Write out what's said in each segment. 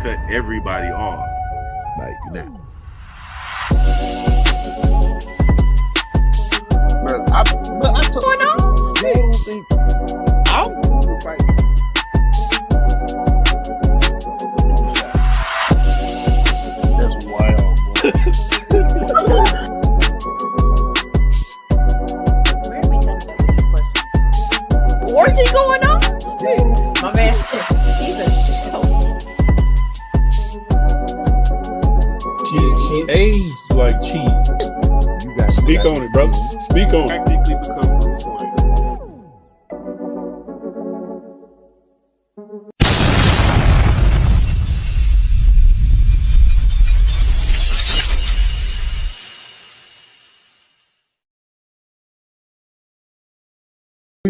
cut everybody off. Like that. I told you. I don't think I'll fight. That's wild, bro. Where are we coming up with these questions? Orgy going on? My man said he's a show. She aged like cheese. You got Speak on it, bro. Speak on it. Practically become Bruce Wayne.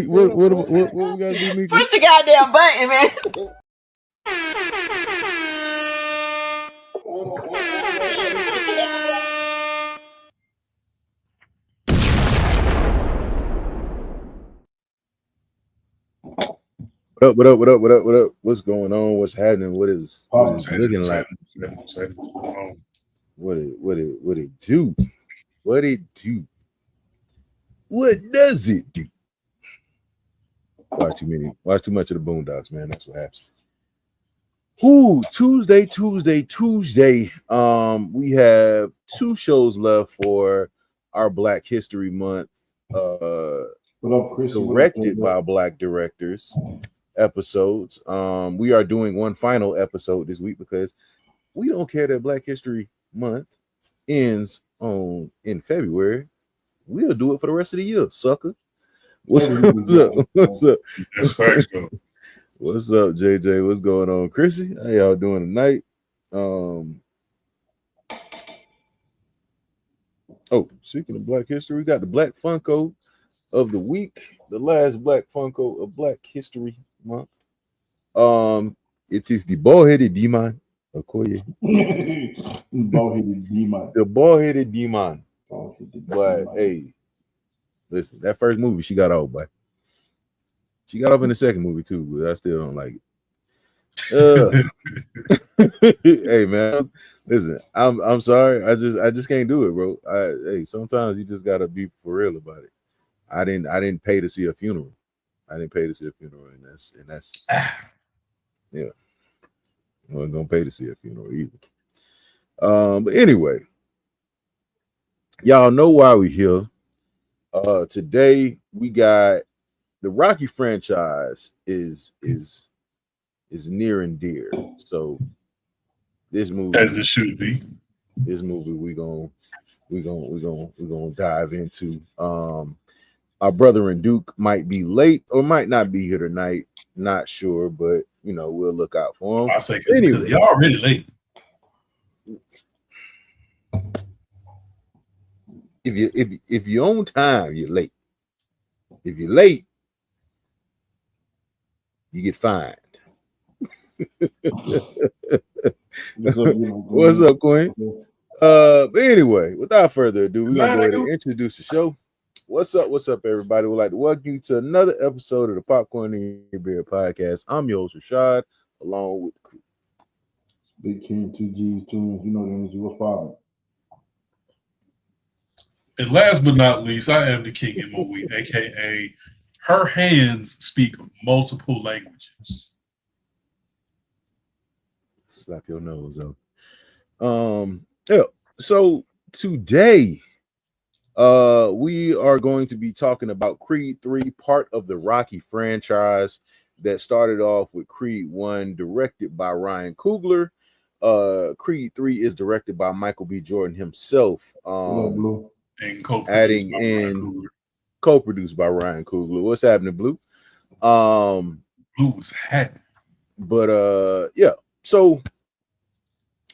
What we gotta do, Micheal? Push the goddamn button, man. What up? What's going on? What's happening? What is looking like? What it do? What it do? What does it do? Watch too much of the Boondocks, man. That's what happens. Tuesday. We have 2 shows left for our Black History Month. Directed by Black directors episodes. We are doing one final episode this week because we don't care that Black History Month ends in February. We'll do it for the rest of the year, suckers. What's up? That's facts, though. What's up, JJ? What's going on, Chrissy? How y'all doing tonight? Speaking of Black History, we got the Black Funko of the week, the last Black Funko of Black History Month. It is the bald-headed demon, Okoye. The bald-headed demon. But hey, listen, that first movie she got off, but she got off in the second movie too, but I still don't like it. Hey man, listen, I'm sorry. I just can't do it, bro. Hey, sometimes you just gotta be for real about it. I didn't pay to see a funeral. And that's yeah. I wasn't gonna pay to see a funeral either. But anyway, y'all know why we here. Today we got the Rocky franchise is near and dear. So this movie, as it should be, this movie we gonna dive into. Our brother and Duke might be late or might not be here tonight. Not sure, but we'll look out for him. I say because y'all already late. If you're on time, you're late. If you're late, you get fined. What's up, Queen? But anyway, without further ado, we're gonna go ahead and introduce the show. What's up, everybody? We'd like to welcome you to another episode of the Popcorn in Your Beer podcast. I'm your host, Rashad, along with the crew. Big King, 2G's, tunes, the energy, what's poppin'? And last but not least, I am the King MOE, aka her hands speak multiple languages. Slap your nose up. Yeah. So today, we are going to be talking about Creed 3, part of the Rocky franchise that started off with Creed 1, directed by Ryan Coogler. Creed 3 is directed by Michael B. Jordan himself. And co-produced by Ryan Coogler. What's happening, Blue? Blue's hat. But yeah. So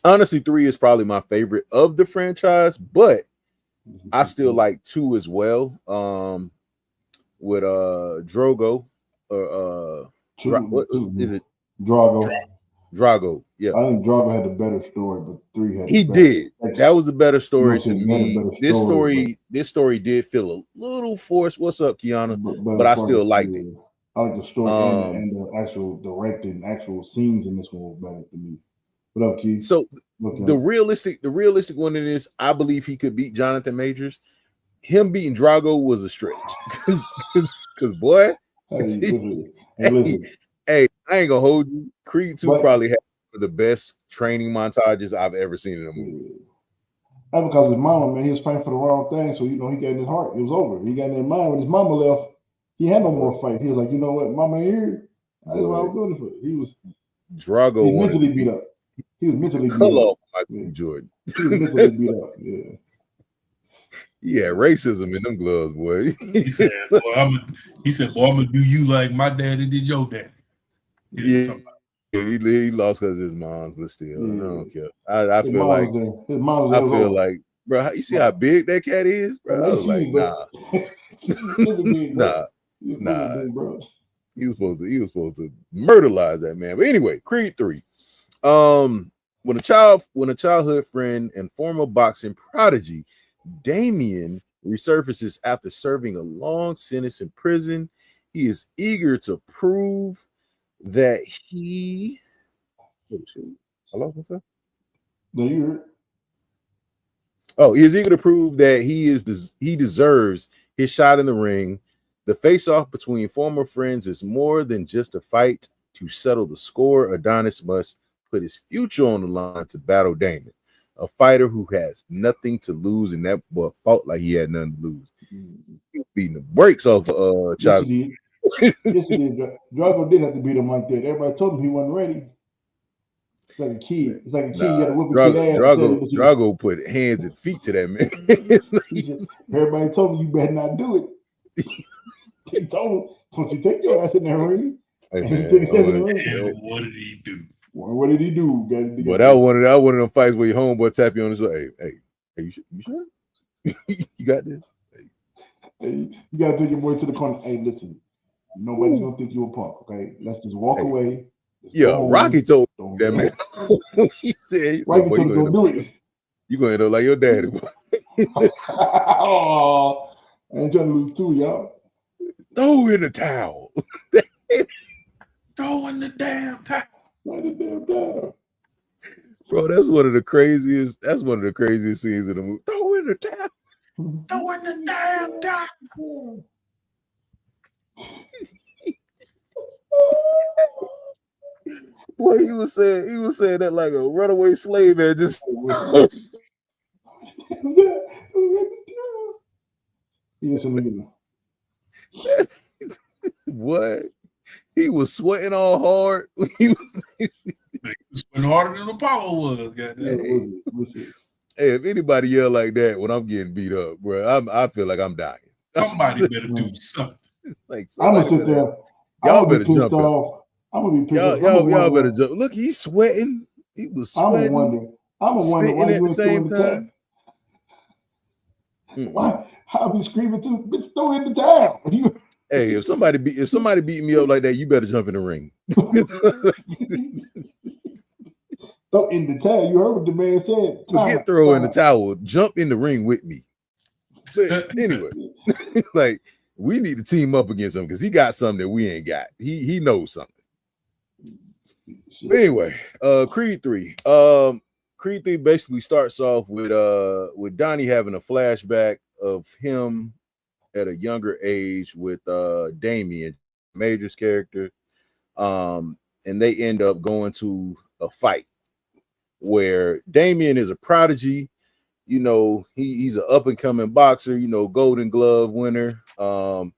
honestly, 3 is probably my favorite of the franchise, but I still like 2 as well. With Drogo or what is it? Drago. Yeah. I think Drago had the better story, but 3 had did. That was a better story to me. This story did feel a little forced. What's up, Kiana? But I still liked it. I like the story and the actual directed and actual scenes in this one was better to me. What up, Keith? So What the up? realistic one in this, I believe he could beat Jonathan Majors. Him beating Drago was a stretch. Cause boy, Hey, listen. Hey, hey, listen. hey, I ain't gonna hold you. Creed 2 But probably had one of the best training montages I've ever seen in a movie. that's because his mama, man, he was praying for the wrong thing. So, he got in his heart. It was over. He got in his mind. When his mama left, he had no more fight. He was like, you know what, mama here. That's what I was doing it for. He was Drago wanted mentally to beat up. He was mentally beat color up. off Michael B. Jordan. He was mentally beat up. Yeah. Yeah, racism in them gloves, boy. He said, "Boy, I'm gonna do you like my daddy did your daddy." Yeah, he lost because his mom's, but still, I don't care. I feel like his mom was I feel like, bro, you see how big that cat is, bro? I was like, nah, nah. Bro. He was supposed to murderize that man. But anyway, Creed 3. When a childhood friend and former boxing prodigy Damien resurfaces after serving a long sentence in prison, he is eager to prove that he. Hello, what's up? Oh, he is eager to prove that he deserves his shot in the ring. The face-off between former friends is more than just a fight to settle the score. Adonis must put his future on the line to battle Damon, a fighter who has nothing to lose, and that boy fought like he had nothing to lose. He was beating the brakes off Yes, he did. Yes, he did. Drago did have to beat him like that. Everybody told him he wasn't ready. It's like a kid. It's like a kid. You got to whip a kid ass. Drago put hands and feet to that man. Everybody told him you better not do it. He told him, "Don't you take your ass in that ring?" Hey, what did he do? What did he do? But that one of them fights where your homeboy tap you on the shoulder. Hey, you sure? You got this? Hey, you gotta take your boy to the corner. Hey, listen, nobody's gonna think you a punk. Okay, let's just walk away. Rocky told that man. He said, Rocky told him don't do it. You gonna end up like your daddy. Oh, I ain't trying to lose too, y'all. Throw in the towel. Throw in the damn towel. Bro, that's one of the craziest. That's one of the craziest scenes in the movie. Throw in the towel. Throw in the damn towel. Boy, he was saying that like a runaway slave man. Just what? He was sweating all hard. He was sweating harder than Apollo was. Goddamn. Hey, if anybody yell like that when I'm getting beat up, bro, I feel like I'm dying. Somebody better do something. Like I'm gonna sit there. Y'all better jump off. I'm gonna be pissed off. Y'all better jump. Look, he's sweating. He was sweating. I'm gonna wonder why at the same time. Why? I'll be screaming too. Bitch, throw in the towel. Hey, if somebody beat me up like that, you better jump in the ring. Throw in the towel. You heard what the man said. Forget throw in the towel. Jump in the ring with me. But anyway, like we need to team up against him because he got something that we ain't got. He knows something. But anyway, Creed 3. Creed 3 basically starts off with Donnie having a flashback of him at a younger age with Damien, Major's character. And they end up going to a fight where Damien is a prodigy. You know, he's an up-and-coming boxer, you know, Golden Glove winner.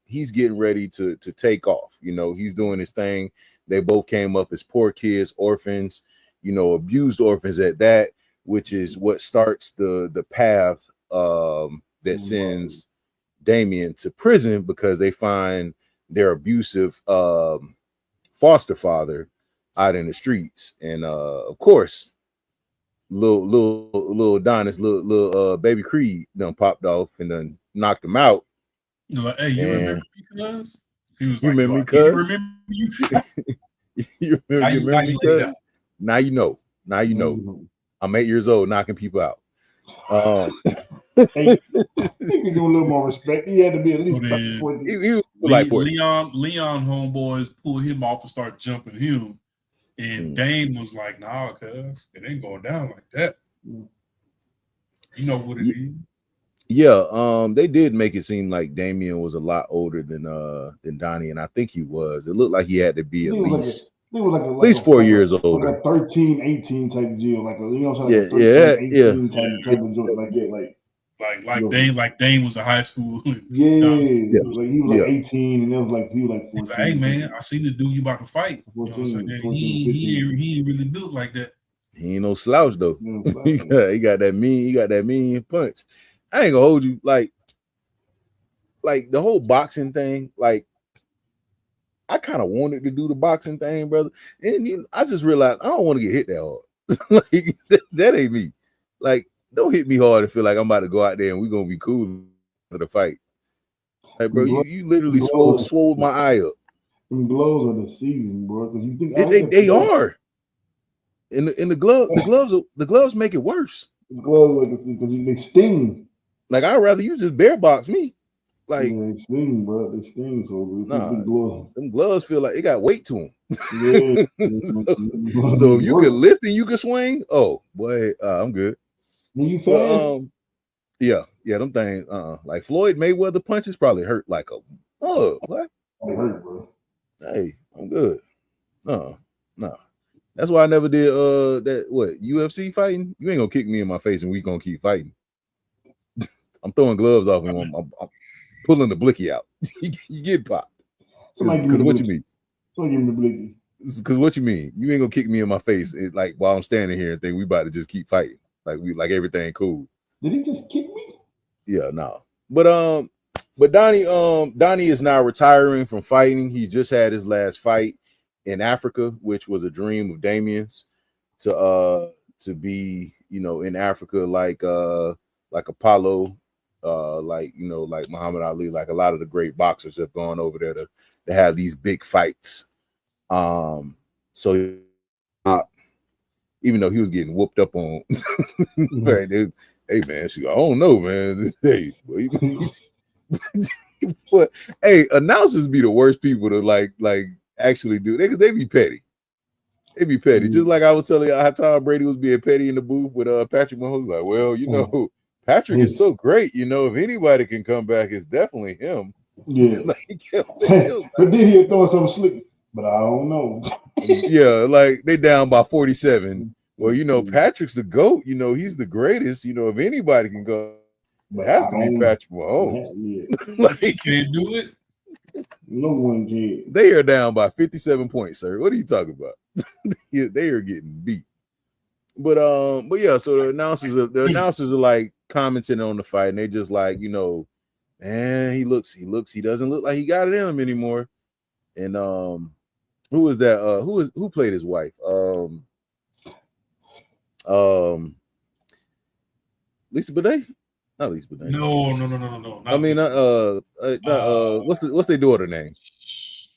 He's getting ready to take off. You know, he's doing his thing. They both came up as poor kids, orphans, you know, abused orphans at that, which is what starts the path that sends Damien to prison because they find their abusive foster father out in the streets. And of course, little Adonis, little baby Creed done popped off and then knocked him out. You're like, hey, you remember me, cuz? He was you like, remember me, cuz? You remember you? you remember me, cuz? Now you know. Now you know. I'm 8 years old knocking people out. Hey, he can do a little more respect. He had to be at least he like Leon homeboys pull him off and start jumping him. And Dame was like, "Nah, cuz it ain't going down like that. You know what it is." Yeah, they did make it seem like Damian was a lot older than Donnie, and I think he was. It looked like he had to be at least at least 4 years older. Like a 13, 18 type deal, like a you know what I'm saying, like Yeah, a 13, yeah, 18 type of joint, like that, like Dame was in high school. Yeah, like he was like Yeah. 18, and it was like he was like He's 14. like, "Hey man, I seen this dude you about to fight. You know what I'm 14, saying? 14, 15. He ain't really built like that." He ain't no slouch though. Yeah, he got that mean punch. I ain't gonna hold you, like the whole boxing thing, like I kind of wanted to do the boxing thing, brother. And I just realized I don't want to get hit that hard. Like that ain't me. Like, don't hit me hard and feel like I'm about to go out there and we're gonna be cool for the fight. Like, bro, you literally swole my eye up. Them gloves are the season, bro. Because you think They are. In the gloves make it worse. The gloves because they sting. Like, I'd rather you just bare box me. Like, yeah, they sting, bro. They sting. So them gloves feel like it got weight to them. Yeah. So if you can lift and you can swing, oh boy, I'm good. Are you fast? Yeah, them things. Like Floyd Mayweather punches probably hurt like a what? They hurt, bro. Hey, I'm good. No. That's why I never did that UFC fighting. You ain't gonna kick me in my face and we gonna keep fighting. I'm throwing gloves off and I'm pulling the blicky out. You get popped. Because what you mean? Somebody give me the blicky. Because what you mean? You ain't gonna kick me in my face like while I'm standing here and think we about to just keep fighting. Like everything cool. Did he just kick me? Yeah, no. But Donnie is now retiring from fighting. He just had his last fight in Africa, which was a dream of Damien's to be, in Africa like Apollo, like Muhammad Ali, like a lot of the great boxers have gone over there to have these big fights. So even though he was getting whooped up on, right, hey man, I don't know, man. Hey, but hey, announcers be the worst people to like actually do. They be petty. They be petty. Just like I was telling you how Tom Brady was being petty in the booth with Patrick Mahomes. Like, well, Patrick is so great. If anybody can come back, it's definitely him. Yeah. But then he'll throw something slick. But I don't know. Yeah, like they down by 47. Well, Patrick's the GOAT. He's the greatest. If anybody can go, it has to be Patrick Mahomes. Yeah. Like, he can't do it. No one can. They are down by 57 points, sir. What are you talking about? They are getting beat. But yeah, so the announcers are like commenting on the fight, and they just like, man, he doesn't look like he got it in him anymore. And who was that? Who played his wife? Lisa Bonet? Not Lisa Bonet. No. I mean, what's their daughter name?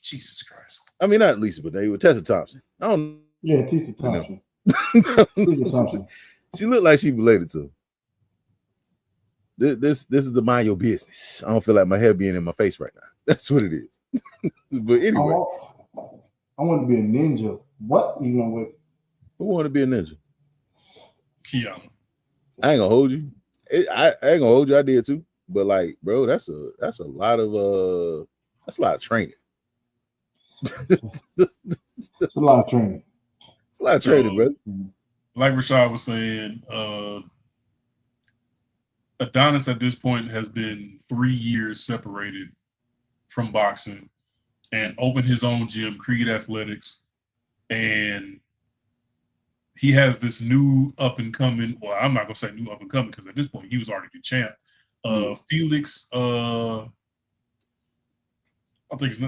Jesus Christ. I mean, not Lisa Bonet, with Tessa Thompson. I don't. Yeah, Tessa Thompson. Tessa Thompson. She looked like she related to him. This is the mind your business. I don't feel like my hair being in my face right now. That's what it is. But anyway, I want to be a ninja. What? You know what? Who want to be a ninja? Keanu. I ain't gonna hold you. I ain't gonna hold you. I did too. But like, bro, that's a lot of training. It's a lot of training. It's a lot of training, bro. Like Rashad was saying, Adonis at this point has been 3 years separated from boxing and opened his own gym, Creed Athletics, and he has this new up and coming. Well, I'm not gonna say new up and coming because at this point he was already the champ. Felix, I think it's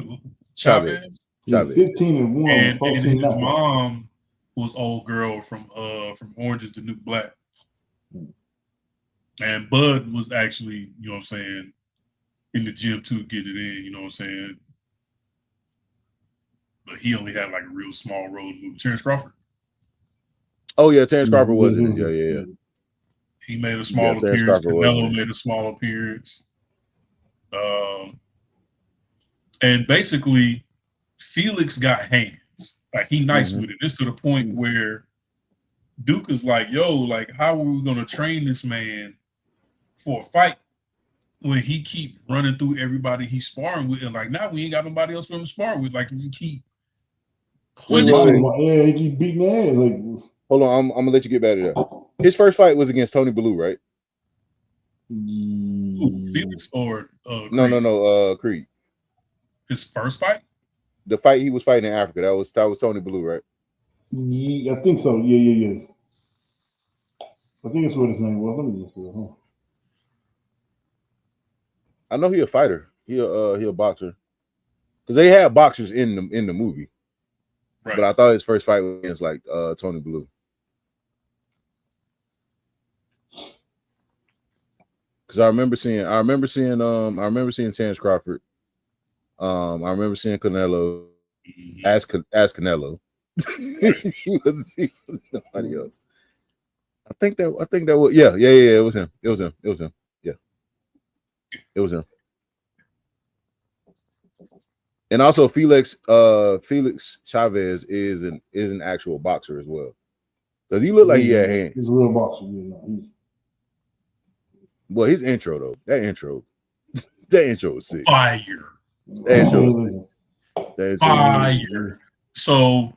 Chavez. 15-1. And his mom was old girl from Orange is the New Black. And Bud was actually, you know what I'm saying, in the gym too, getting it in, you know what I'm saying. But he only had like a real small role in the movie. Terrence Crawford. Oh yeah, Terrence Crawford was in it. Yeah. He made a small appearance. Canelo made a small appearance. And basically, Felix got hands. Like he nice with it. It's to the point where Duke is like, yo, like how are we gonna train this man for a fight when he keep running through everybody he's sparring with, and like now we ain't got nobody else for him to spar with. Like he keep punishing. Yeah, he keep beating ass. Like, hold on, I'm gonna let you get back to that. His first fight was against Tony Bellew, right? Who, Felix or Creed? No, Creed. His first fight? The fight he was fighting in Africa, that was Tony Bellew, right? yeah, I think so. Yeah. I think that's what his name was. Let me just see. I know he a fighter. He a boxer. Because they had boxers in the movie. Right. But I thought his first fight was against like Tony Bellew. Because I remember seeing Terrence Crawford. I remember seeing Canelo as Canelo. he was nobody else. I think that was it was him. It was him. Yeah. It was him. And also Felix Chavez is an actual boxer as well. Because he looked like he had hands. He's a real boxer, Well, his intro though. That intro was sick. Fire. That intro was sick. Fire. So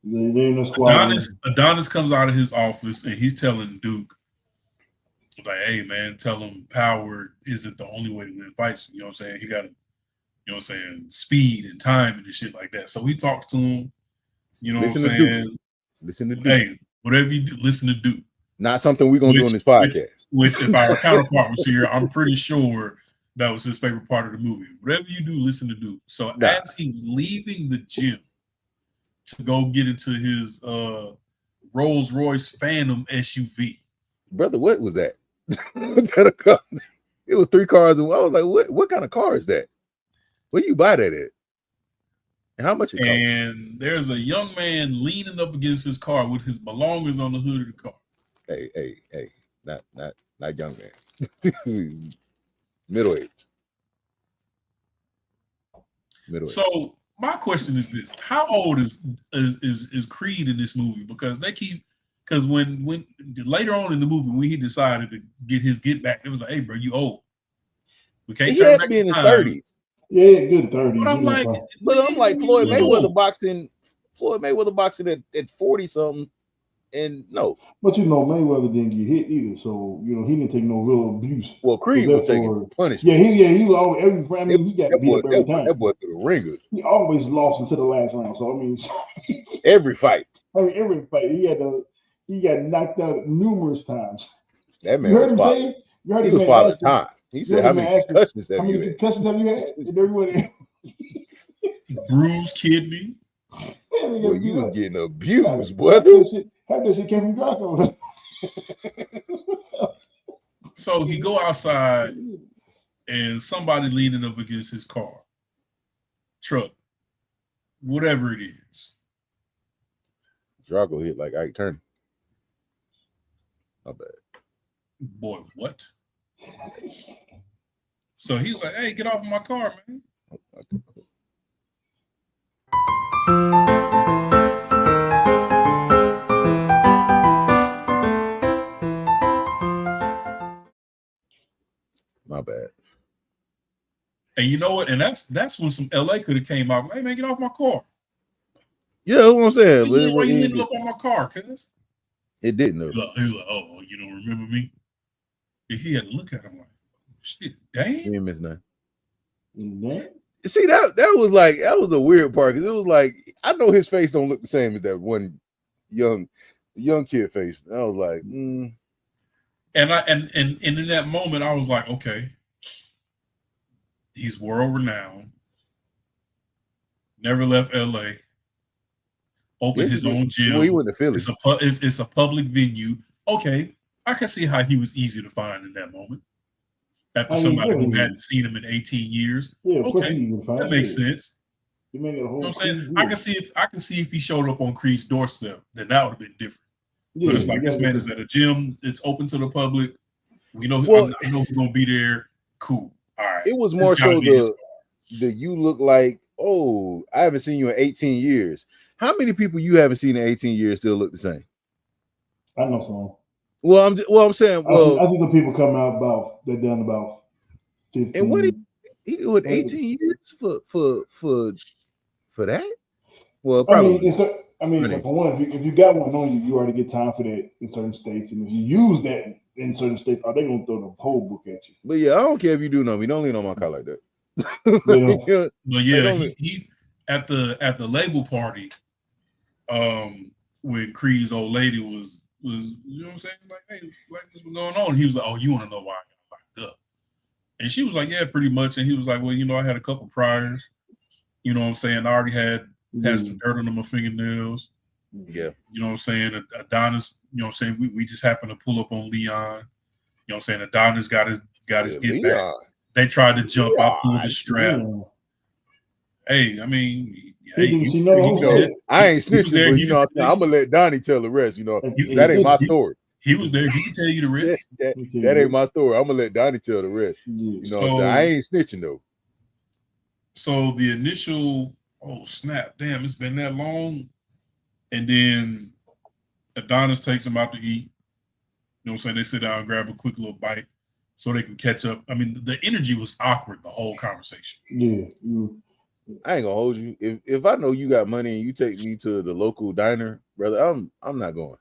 Adonis comes out of his office and he's telling Duke, like, hey man, tell him power isn't the only way to win fights. You know what I'm saying? He got, you know what I'm saying, speed and time and shit like that. So he talks to him, you know what I'm saying? Listen to Duke. Hey, whatever you do, listen to Duke. Not something we're gonna do on this podcast. Which if our counterpart was here, I'm pretty sure that was his favorite part of the movie. Whatever you do, listen to Duke. So as he's leaving the gym to go get into his Rolls Royce Phantom SUV. Brother, what was that? What kind of car? It was 3 cars, and I was like, what kind of car is that? Where you buy that at? And how much it cost? And there's a young man leaning up against his car with his belongings on the hood of the car. Hey, not young man. Middle age. So my question is this: how old is Creed in this movie? Because when later on in the movie when he decided to get his get back, it was like, hey bro, you old. We can't turn back. He had to be in his 30s. Yeah, good 30s. But I'm like Floyd Mayweather boxing at 40 something. And no. But Mayweather didn't get hit either, so he didn't take no real abuse. Well, Creed was taking punishment. Yeah, he was always he got beat up every time. That boy threw the ringer. He always lost until the last round. So every fight. Every fight he got knocked out numerous times. That man was father. He was father time. He said, "How many concussions have you had?" And everybody bruised kidney. Boy, you was getting abused, boy. Half that shit came from Draco. So he go outside and somebody leaning up against his car, truck, whatever it is. Draco hit like Ike Turner. Not bad. Boy, what? So he's like, hey, get off of my car, man. My bad. And you know what? And that's when some LA could have came out. Hey man, get off my car. Yeah, that's what I'm saying. Why you leaving up on my car, cuz? It didn't. He was like, oh, you don't remember me? And he had to look at him like, shit, damn. You didn't miss nothing. See, that was a weird part because it was like, I know his face don't look the same as that one young kid face. And I was like, And in that moment, I was like, okay, he's world renowned, never left LA, opened his own gym. Well, he went to Philly. It's a public venue. Okay, I can see how he was easy to find in that moment. After somebody who hadn't seen him in 18 years. Yeah, okay, that makes sense. You know what I'm saying? I can see if he showed up on Creed's doorstep, then that would have been different. But it's like, this man is at a gym. It's open to the public. We know. I know he's gonna be there. Cool. All right. It was more so the you look like oh, I haven't seen you in 18 years. How many people you haven't seen in 18 years still look the same? I know some. Well, I'm saying, I see the people come out about they're done about 15. and what he with 18 years for that? Well, probably. I mean, for one, if you got one on you, you already get time for that in certain states, and if you use that in certain states, are they gonna throw the whole book at you? But yeah, I don't care if you do know me. Don't lean on my car like that. Yeah. But yeah, he at the label party, when Creed's old lady was you know what I'm saying, like, hey, like this was going on. He was like, oh, you want to know why I got locked up? And she was like, yeah, pretty much. And he was like, well, you know, I had a couple priors. You know what I'm saying? I already had some dirt under my fingernails. Yeah. You know what I'm saying? Adonis, you know what I'm saying? We just happened to pull up on Leon. You know what I'm saying? Adonis got his get back. They tried to jump. I pulled the strap. Yeah. Hey, I mean, I ain't snitching, but you know, I'm gonna let Donnie tell the rest. You know, that ain't my story. He was there. He can tell you the rest. that ain't my story. I'm gonna let Donnie tell the rest. You know, so I ain't snitching though. So the initial, oh snap, damn, it's been that long, and then Adonis takes him out to eat. You know what I'm saying? They sit down and grab a quick little bite so they can catch up. I mean, the energy was awkward the whole conversation. Yeah. I ain't gonna hold you. If I know you got money and you take me to the local diner, brother, I'm not going.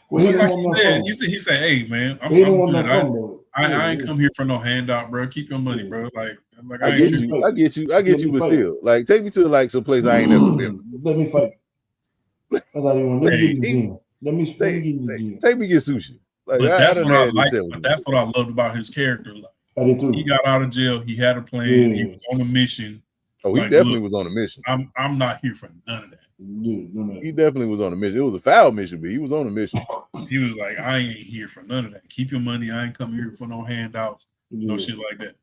Well, like he said, hey man, I'm good. I ain't come here for no handout, bro. Keep your money, bro. Like I get you, but still, like, take me to like some place I ain't never been. Let me fight. Let me take me get sushi. Like, but that's what I like. That's what I loved about his character. Like, I did too. He got out of jail. He had a plan. Yeah. He was on a mission. Oh, he definitely was on a mission. I'm not here for none of that. He definitely was on a mission. It was a foul mission, but he was on a mission. He was like, I ain't here for none of that. Keep your money. I ain't come here for no handouts, no shit like that.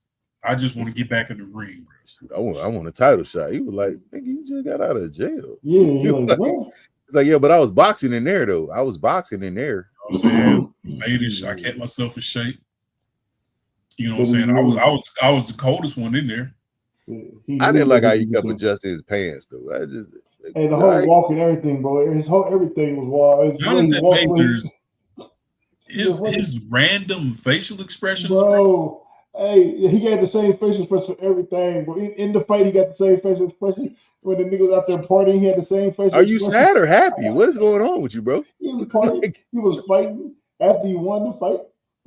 I just want to get back in the ring, bro. I want a title shot. He was like, nigga, you just got out of jail. Yeah, it's like, yeah, but I was boxing in there though. I was boxing in there. You know what I'm saying? I kept myself in shape. You know what I'm saying? I was the coldest one in there. I didn't like how he kept adjusting his pants though. I just the whole walk and everything, bro. Everything was wild. Jonathan Majors, his random facial expressions, bro. Hey, he got the same facial expression for everything. But in the fight, he got the same facial expression. When the nigga was out there partying, he had the same facial expression. Are you sad or happy? What is going on with you, bro? He was partying. He was fighting after he won the fight.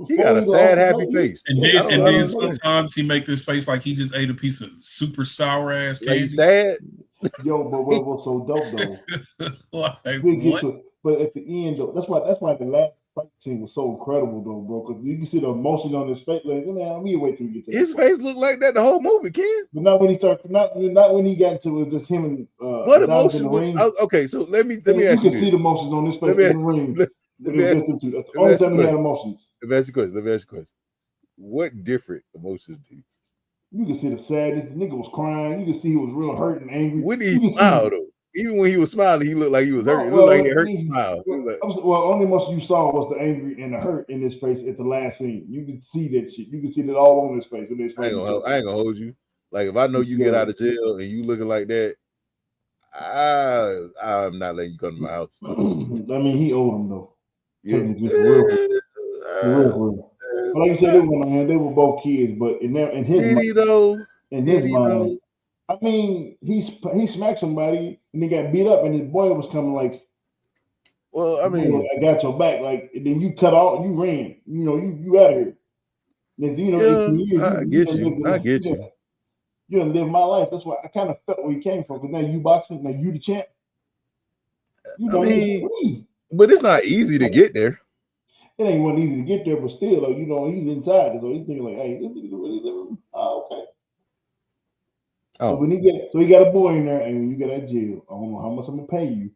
He got a sad, happy face. And then sometimes he make this face like he just ate a piece of super sour ass candy. Like sad. Yo, but what was so dope though? Like, but at the end though, that's why the last fight scene was so incredible though, bro. Because you can see the emotion on his face. Like, man, we wait till we get to his face looked like that the whole movie, Ken. But not when he started. Not when he got into it. Just him and what emotion was? Okay, so let me ask you. You can see the emotions on his face in the ring. That's the only time he had emotions. Let me ask you a question. What different emotions do you? You can see the sadness. The nigga was crying. You can see he was real hurt and angry. When did he smile though? Even when he was smiling, he looked like he was hurt. It looked like he hurt to smile. Only emotion you saw was the angry and the hurt in his face at the last scene. You could see that shit. You can see that all on his face. I ain't gonna hold you. Like, if I know you get out of jail and you looking like that, I'm not letting you come to my house. I mean, he owed him though. Yeah. Real. But like you said, they were both kids. But in his mind, I mean, he smacked somebody and he got beat up, and his boy was coming like, well, I mean, I got your back. Like, and then you cut off, you ran. You know, you out of here. Then, I get you. You done live my life. That's why I kind of felt where he came from. Because now you boxing, now you the champ. But it's not easy to get there. It ain't one easy to get there, but still, like, he's inside. So he's thinking like, hey, this nigga really living. Oh, okay. So when he got a boy in there, and when you get out of jail, I don't know how much I'm gonna pay you,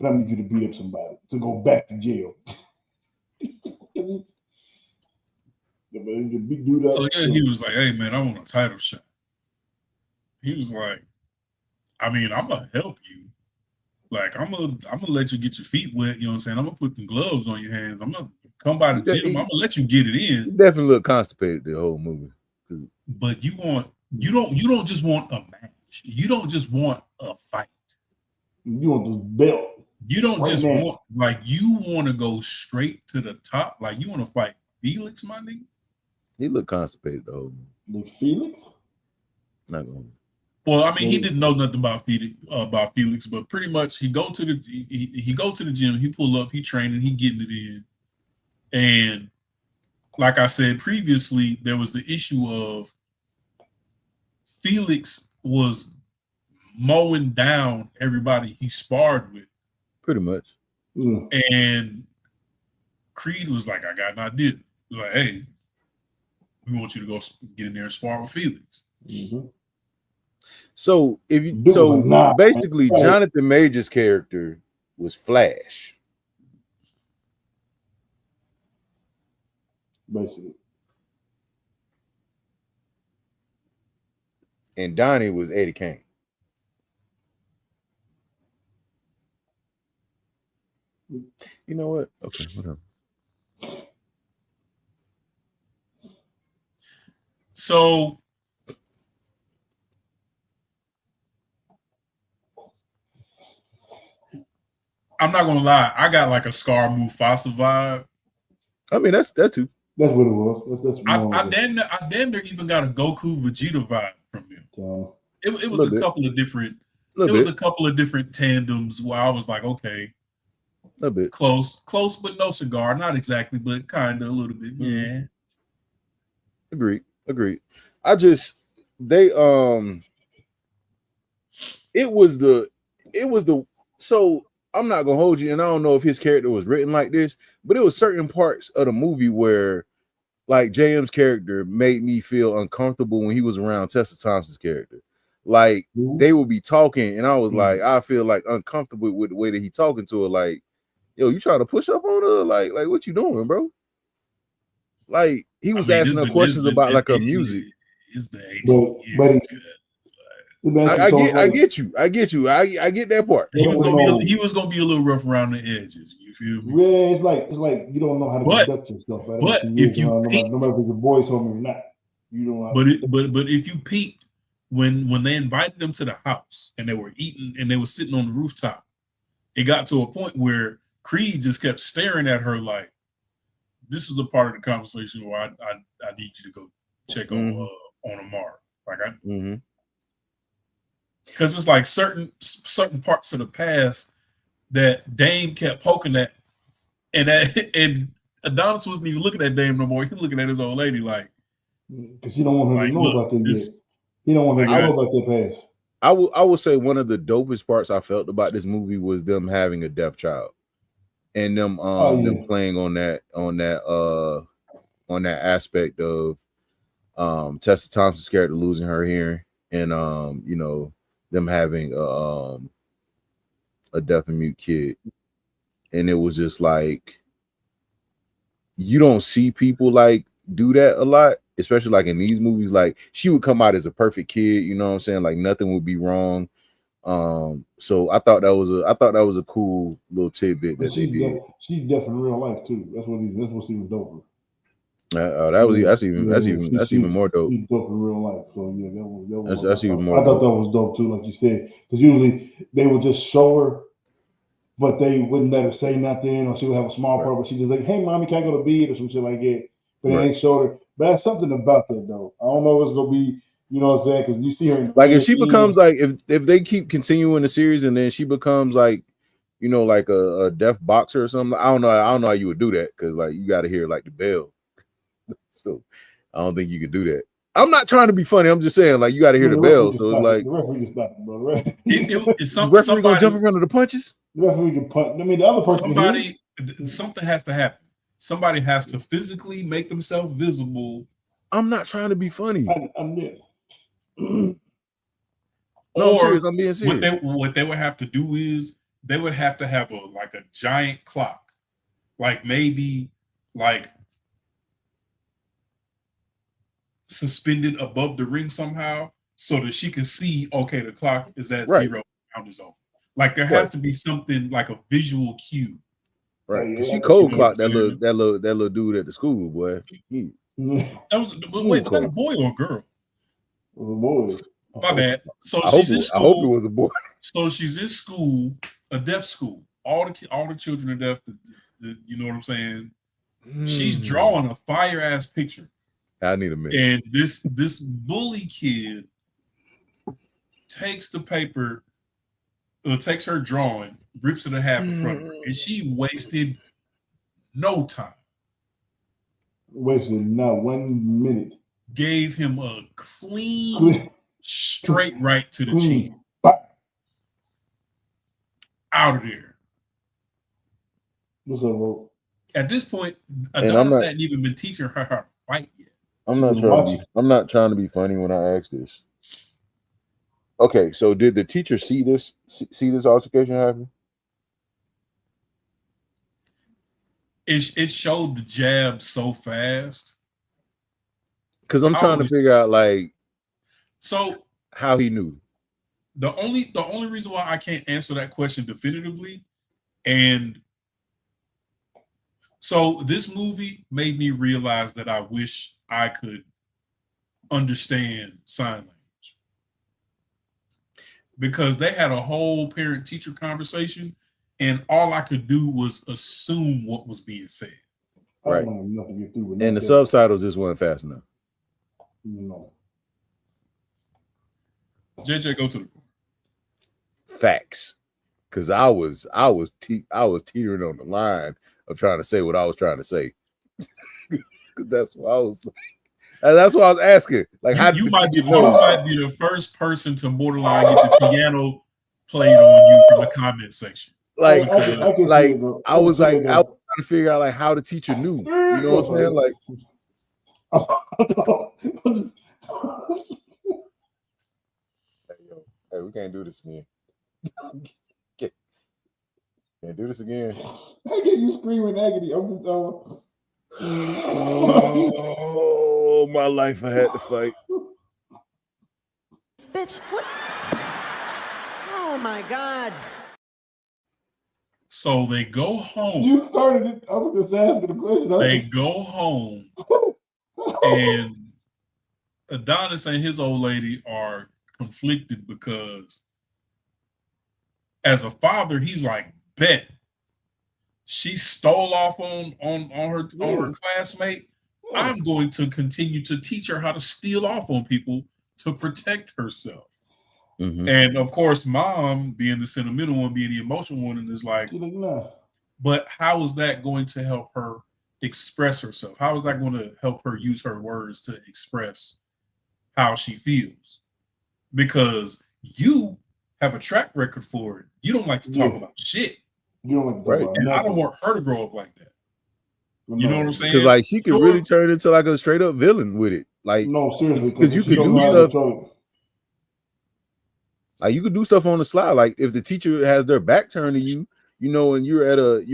but I need you to beat up somebody to go back to jail. So yeah, he was like, hey man, I want a title shot. He was like, I mean, I'm gonna help you. Like, I'm gonna let you get your feet wet, you know what I'm saying? I'm gonna put the gloves on your hands. I'm gonna come by the gym, I'm gonna let you get it in. He definitely looked constipated the whole movie. But you don't just want a match. you don't just want a fight. You want this belt. You don't Right just now. want, like, you want to go straight to the top. Like, you want to fight Felix, my nigga. He looked constipated though. Like Felix? Not gonna. Well, I mean, he didn't know nothing about Felix, but pretty much he go to the gym, he pull up, he training, he getting it in, and like I said previously, there was the issue of Felix was mowing down everybody he sparred with. Pretty much. And Creed was like, I got an idea. Like, hey, we want you to go get in there and spar with Felix. Mm-hmm. So basically, Jonathan Major's character was Flash. Basically. And Donnie was Eddie Kane. You know what? Okay, whatever. So I'm not gonna lie, I got like a Scar Mufasa vibe. I mean, that's that too. That's what it was. I damn near even got a Goku Vegeta vibe from him. It was a couple of different. It was a couple of different tandems where I was like, okay, a bit close, but no cigar. Not exactly, but kind of a little bit. Yeah. Agreed. It was the so I'm not gonna hold you, and I don't know if his character was written like this, but it was certain parts of the movie where like JM's character made me feel uncomfortable when he was around Tessa Thompson's character. Like they would be talking, and I was like, I feel like uncomfortable with the way that he talking to her. Like, yo, you trying to push up on her? Like what you doing, bro? Like he was asking her questions about like her music. It's been 18 years. I get you. I get that part. He was gonna be a little rough around the edges. You feel me? Yeah, it's like you don't know how to conduct yourself. But if you peep, no matter if it's a boy's home or not, you don't. But if you peeped when they invited them to the house and they were eating and they were sitting on the rooftop, it got to a point where Creed just kept staring at her like, this is a part of the conversation where I need you to go check on Amar. Like because it's like certain parts of the past that Dame kept poking at, and Adonis wasn't even looking at Dame no more. He was looking at his old lady like, because he don't want her to know about them yet. He don't want her to know about their past. I would say one of the dopest parts I felt about this movie was them having a deaf child, and them them playing on that aspect of Tessa Thompson's character losing her hearing, and you know, them having a deaf and mute kid. And it was just like, you don't see people like do that a lot, especially like in these movies. Like she would come out as a perfect kid, you know what I'm saying? Like nothing would be wrong. So I thought that was a cool little tidbit that they did. She's deaf in real life too. That's what's even doper. That's even more dope. She's dope in real life. So yeah, that was that's even more. I thought that was dope too, like you said, because usually they would just show her, but they wouldn't let her say nothing, or she would have a small part, but she just like, hey, mommy, can I go to bed or some shit like that. But they ain't showed her. But that's something about that though. I don't know if it's gonna be, you know what I'm saying? Because you see her like if she becomes like if they keep continuing the series and then she becomes like, you know, like a deaf boxer or something. I don't know how you would do that, because like you got to hear like the bell. So I don't think you could do that. I'm not trying to be funny. I'm just saying, like, you got to hear the bell. So it's like the referee just stopped, bro. Right? Referee gonna jump in front of the punches. The referee can punch. I mean, the other person. Something has to happen. Somebody has to physically make themselves visible. I'm not trying to be funny. I'm Or I'm being serious. What they would have to do is they would have to have a giant clock, like maybe like suspended above the ring somehow, so that she can see, okay, the clock is at 0, round is over. Like there has to be something like a visual cue. Right. Because she cold clocked that little dude at the school, boy. That was wait, was that a boy or a girl? It was a boy. My bad. So I she's in I hope it school. was a boy. So she's in school, a deaf school. All the children are deaf. You know what I'm saying? She's drawing a fire ass picture. I need a minute. And this bully kid takes the paper, takes her drawing, rips it in half in front of her, and she wasted no time. Wasted not 1 minute. Gave him a clean, straight right to the chin. Out of there. What's up, bro? At this point, Adonis hadn't even been teaching her how to fight yet. I'm not trying to be funny when I ask this. Okay, so did the teacher see this altercation happen? It showed the jab so fast. Because I'm trying to figure out how he knew. The only reason why I can't answer that question definitively, and so this movie made me realize that I wish I could understand sign language, because they had a whole parent-teacher conversation, and all I could do was assume what was being said. Right. And the subtitles just weren't fast enough. No. JJ, go to the corner. Facts. Because I was teetering on the line of trying to say what I was trying to say. That's what I was like. And that's what I was asking. Like, you might be the first person to borderline get the piano played on you from the comment section. Like, I was trying to figure out like how the teacher knew. You know what I'm saying? Like, hey, we can't do this again. Can't do this again. I get you screaming agony. I'm just oh, my life I had to fight. Bitch, what? Oh my God. So they go home. You started it. I was just asking the question. They go home, and Adonis and his old lady are conflicted because as a father, he's like, bet she stole off on her classmate. I'm going to continue to teach her how to steal off on people to protect herself. Mm-hmm. And of course, mom, being the sentimental one, being the emotional one, and is like, but how is that going to help her express herself? How is that going to help her use her words to express how she feels? Because you have a track record for it. You don't like to talk about shit. You don't like to talk about and nothing. I don't want her to grow up like that. You know what I'm saying? Because like she could really turn into like a straight up villain with it. Like, no, seriously, because you could do stuff. Like you could do stuff on the slide. Like if the teacher has their back turned to you, you know, and you're at a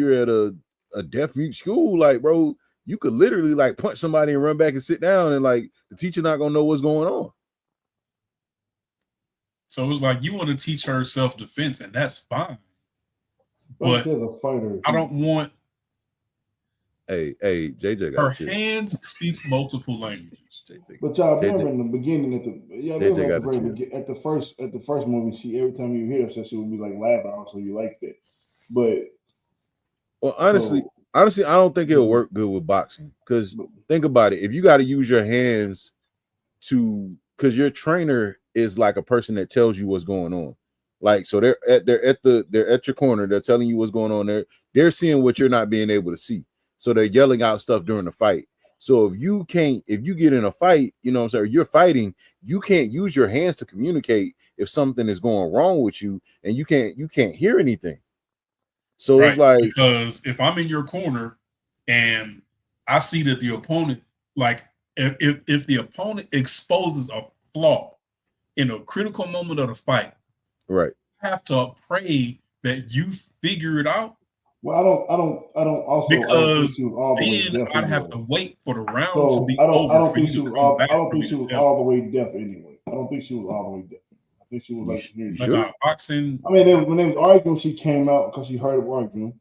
deaf mute school, like bro, you could literally like punch somebody and run back and sit down, and like the teacher not gonna know what's going on. So it was like you want to teach her self-defense, and that's fine. But I don't want. Hey, JJ got her hands speak multiple languages. But y'all remember in the beginning at the first movie, she every time you hear her, she would be like laughing, so you like that. But well, honestly, I don't think it'll work good with boxing. Because think about it, if you got to use your hands because your trainer is like a person that tells you what's going on. Like so, they're at your corner. They're telling you what's going on. They're seeing what you're not being able to see. So they're yelling out stuff during the fight. So if you get in a fight, you know what I'm saying, you're fighting, you can't use your hands to communicate if something is going wrong with you, and you can't hear anything. So it's like, because if I'm in your corner and I see that the opponent, like if the opponent exposes a flaw in a critical moment of the fight, right, I have to pray that you figure it out. Well, I don't also because then I'd have to wait for the round to be over. I don't think she was all the way deaf anyway. I don't think she was all the way deaf. I think she was like boxing. I mean, when they was arguing, she came out because she heard him arguing.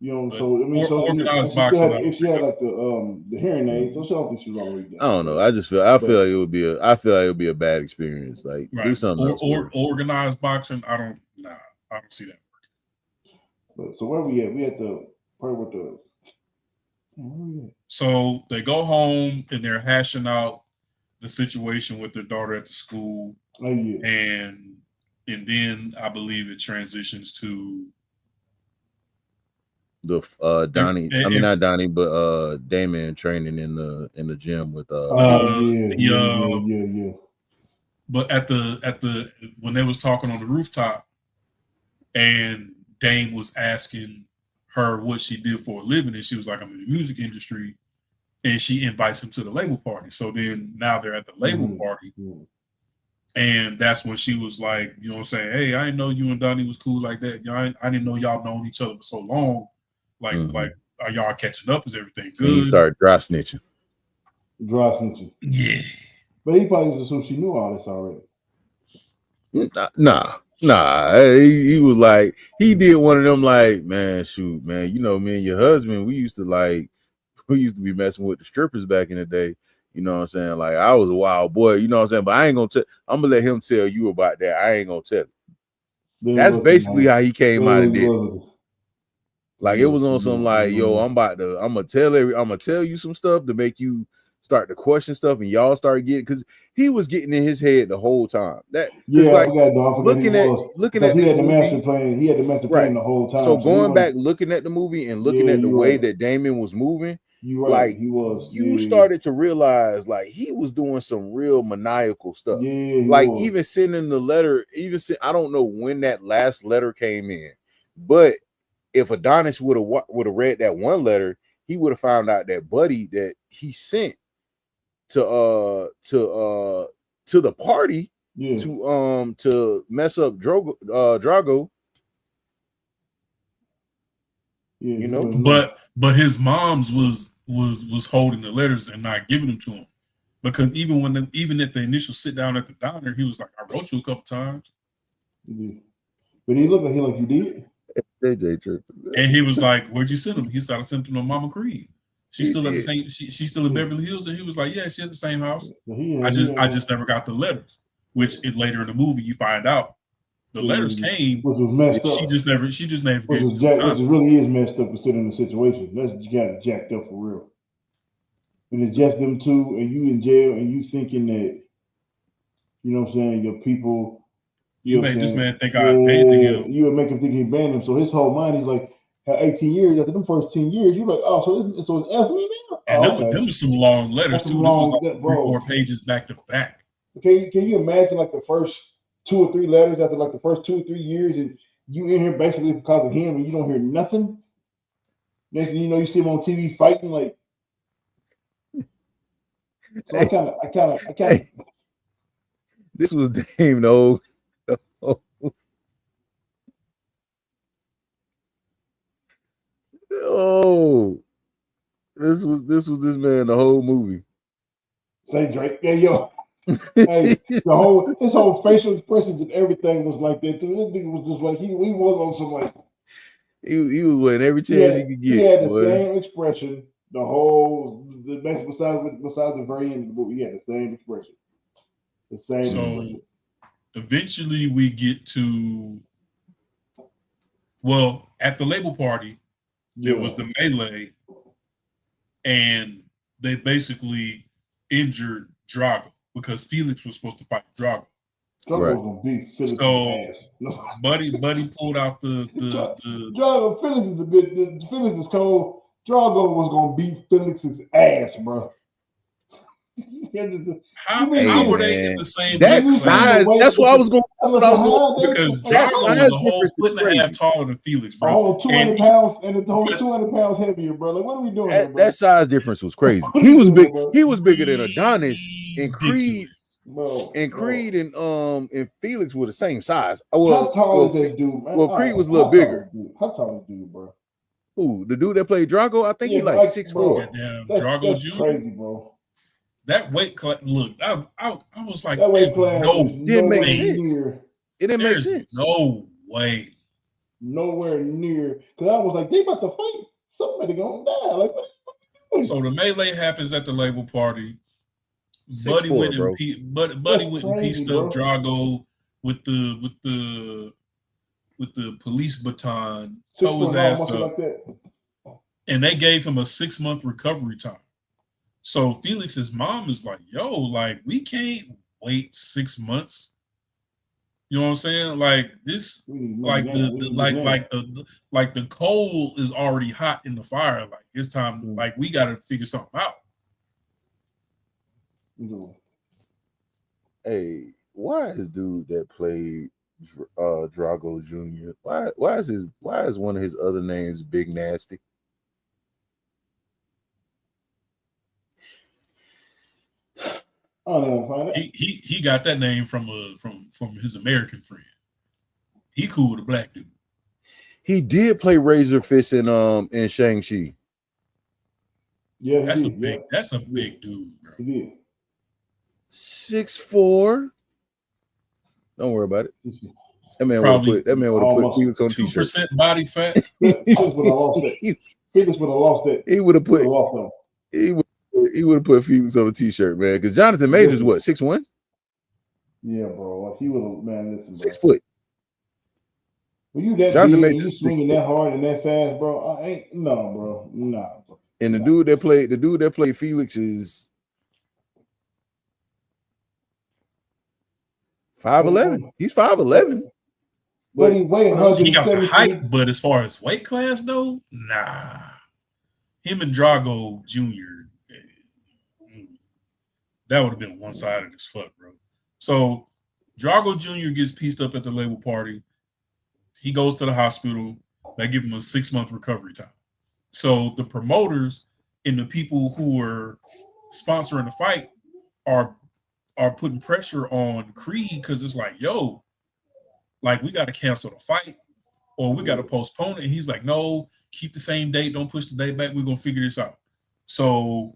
You know, But so I mean, organized she boxing, if she had like the hearing aid, so she don't think she was already I down. don't know. I feel like it would be a bad experience. Like do right? something else. Or organized boxing, I don't see that. But so where we at? We at the part with the. Where we at? So they go home and they're hashing out the situation with their daughter at the school, Oh yeah. and then I believe it transitions to The Donnie, I mean not Donnie, but Damon training in the gym with yeah. But at the when they was talking on the rooftop, and Dame was asking her what she did for a living, and she was like, "I'm in the music industry," and she invites him to the label party. So then now they're at the label party, and that's when she was like, you know what I'm saying? Hey, I didn't know you and Donnie was cool like that. I didn't know y'all known each other for so long. Like are y'all catching up? Is everything good? And he started dry snitching. Yeah. But he probably assumed she knew all this already. Nah. He was like, he did one of them like, man, shoot, man, you know, me and your husband, we used to be messing with the strippers back in the day. You know what I'm saying? Like I was a wild boy, you know what I'm saying? But I ain't gonna I'm gonna let him tell you about that. I ain't gonna tell you. That's basically how he came out and did it. Like it was on some like, yo, I'm gonna tell you some stuff to make you start to question stuff, and y'all start getting, because he was getting in his head the whole time. That like I forgot looking at he this had the movie, master plan. He had the master plan the whole time. So going back, looking at the movie and looking at the way that Damon was moving, like he was. You started to realize like he was doing some real maniacal stuff. Yeah, like even sending the letter, I don't know when that last letter came in, but if Adonis would have read that one letter, he would have found out that Buddy that he sent to the party to mess up Drago. You know, but his mom's was holding the letters and not giving them to him, because even at the initial sit down at the diner, he was like, "I wrote you a couple times." But he looked like you did. And he was like, "Where'd you send him?" He said, "I sent him to Mama Creed. She's still at the same. She's still in Beverly Hills." And he was like, "Yeah, she's at the same house. I just never got the letters." Which is later in the movie you find out the letters came. Which was messed up. She just never which really is messed up considering the situation. That's got jacked up for real. And it's just them two, and you in jail, and you thinking that, you know what I'm saying, your people. You made this man think I abandoned him. You would make him think he abandoned him. So his whole mind, he's like, 18 years, after them first 10 years, you're like, oh, so it's after me now? And them was some long letters, too. Them was like 3-4 pages back to back. Okay, can you imagine like the first 2 or 3 letters after like the first 2 or 3 years, and you in here basically because of him, and you don't hear nothing? Next thing you know, you see him on TV fighting, like. So I kind of. This was Dame, though. Oh, this was this man the whole movie. Say Drake, yeah, yo. Hey, his whole facial expressions and everything was like that too. This nigga was just like he was on some like he was winning every chance he could get. He had the same expression besides the very end of the movie. He had the same expression. So eventually we get to at the label party there was the melee, and they basically injured Drago because Felix was supposed to fight Drago. Drago was gonna beat Felix ass. Buddy pulled out the Drago. Felix is cold. Drago was gonna beat Felix's ass, bro. How were they in the same that size? That's what I was going. Because Drago was a whole foot and a half taller than Felix, bro. A whole 200 pounds and the whole 200 pounds heavier, bro. Like, what are we doing? That size difference was crazy. He was big. He was bigger than Adonis and Creed. And Creed and Felix were the same size. How tall is that dude, man? Well, Creed was a little bigger. How tall is that dude, bro? Who, the dude that played Drago? I think he's like 6'4". Damn, Drago Jr. Crazy, bro. That weight class, look, I was like, that weight class didn't make sense. It didn't make sense. No way. nowhere near. Because I was like, they about to fight. Somebody gonna die. Like, So the melee happens at the label party. 6'4", Buddy went bro. and Buddy went and crazy, pieced up bro. Drago with the police baton, 6 tore his foot ass muscle up, like that. and they gave him a 6-month recovery time. So Felix's mom is like, "Yo, like we can't wait 6 months." You know what I'm saying? Like this, like the coal is already hot in the fire. Like it's time. Like we got to figure something out. Hey, why is dude that played Drago Jr. Why is one of his other names Big Nasty? He got that name from his American friend. He cool with a black dude. He did play Razor Fist in Shang-Chi. Yeah, that's a big dude, bro. He did. 6'4". Don't worry about it. That man would have put Felix on a t-shirt. 2% body fat. Felix would have lost that. Felix would have lost that. He would have put. He would have put Felix on a t-shirt, man. Because Jonathan Majors, what, 6'1"? Yeah, bro. Like he would have, man. Listen, 6 foot. When you that Jonathan big, Majors, you swinging that hard and that fast, bro. I ain't bro. Nah. Bro. And the dude that played Felix is 5'11". He's 5'11". But he weighed 170. He got the height, but as far as weight class though, nah. Him and Drago Jr. That would have been one-sided as fuck, bro. So Drago Jr. gets pieced up at the label party. He goes to the hospital. They give him a 6-month recovery time. So the promoters and the people who are sponsoring the fight are putting pressure on Creed because it's like, yo, like we got to cancel the fight or we got to postpone it. And he's like, no, keep the same date. Don't push the date back. We're going to figure this out. So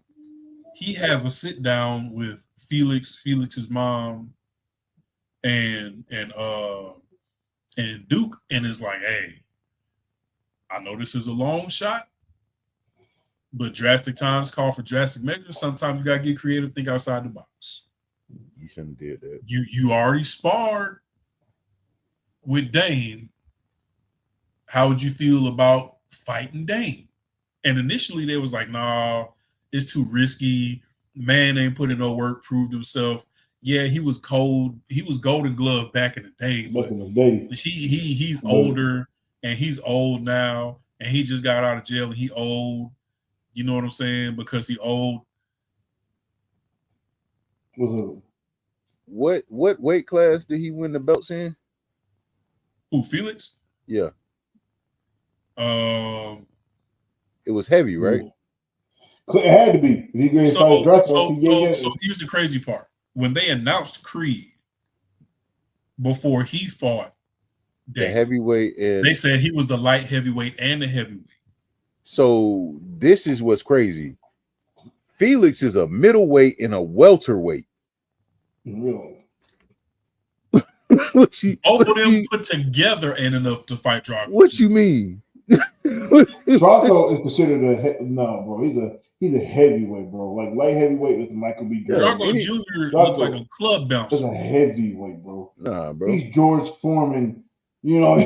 he has a sit down with Felix's mom, and Duke, and is like, hey, I know this is a long shot, but drastic times call for drastic measures. Sometimes you gotta get creative, think outside the box. You shouldn't have did that. You already sparred with Dane. How would you feel about fighting Dane? And initially they was like, nah, it's too risky. Man ain't put in no work, proved himself. Yeah, he was cold. He was Golden Glove back in the day, but he's older and he's old now, and he just got out of jail and he old. You know what I'm saying? Because he old. What weight class did he win the belts in? Who, Felix? Yeah. It was heavy, right? It had to be. So here's the crazy part. When they announced Creed before he fought the heavyweight, they said he was the light heavyweight and the heavyweight. So this is what's crazy. Felix is a middleweight and a welterweight. Really? Both of them put together ain't enough to fight Drago. What you mean? Drago is considered bro. He's a heavyweight, bro. Like light heavyweight is Michael B. Drago Jr. looked like a club bouncer. He's a heavyweight, bro. Nah, bro. He's George Foreman. You know,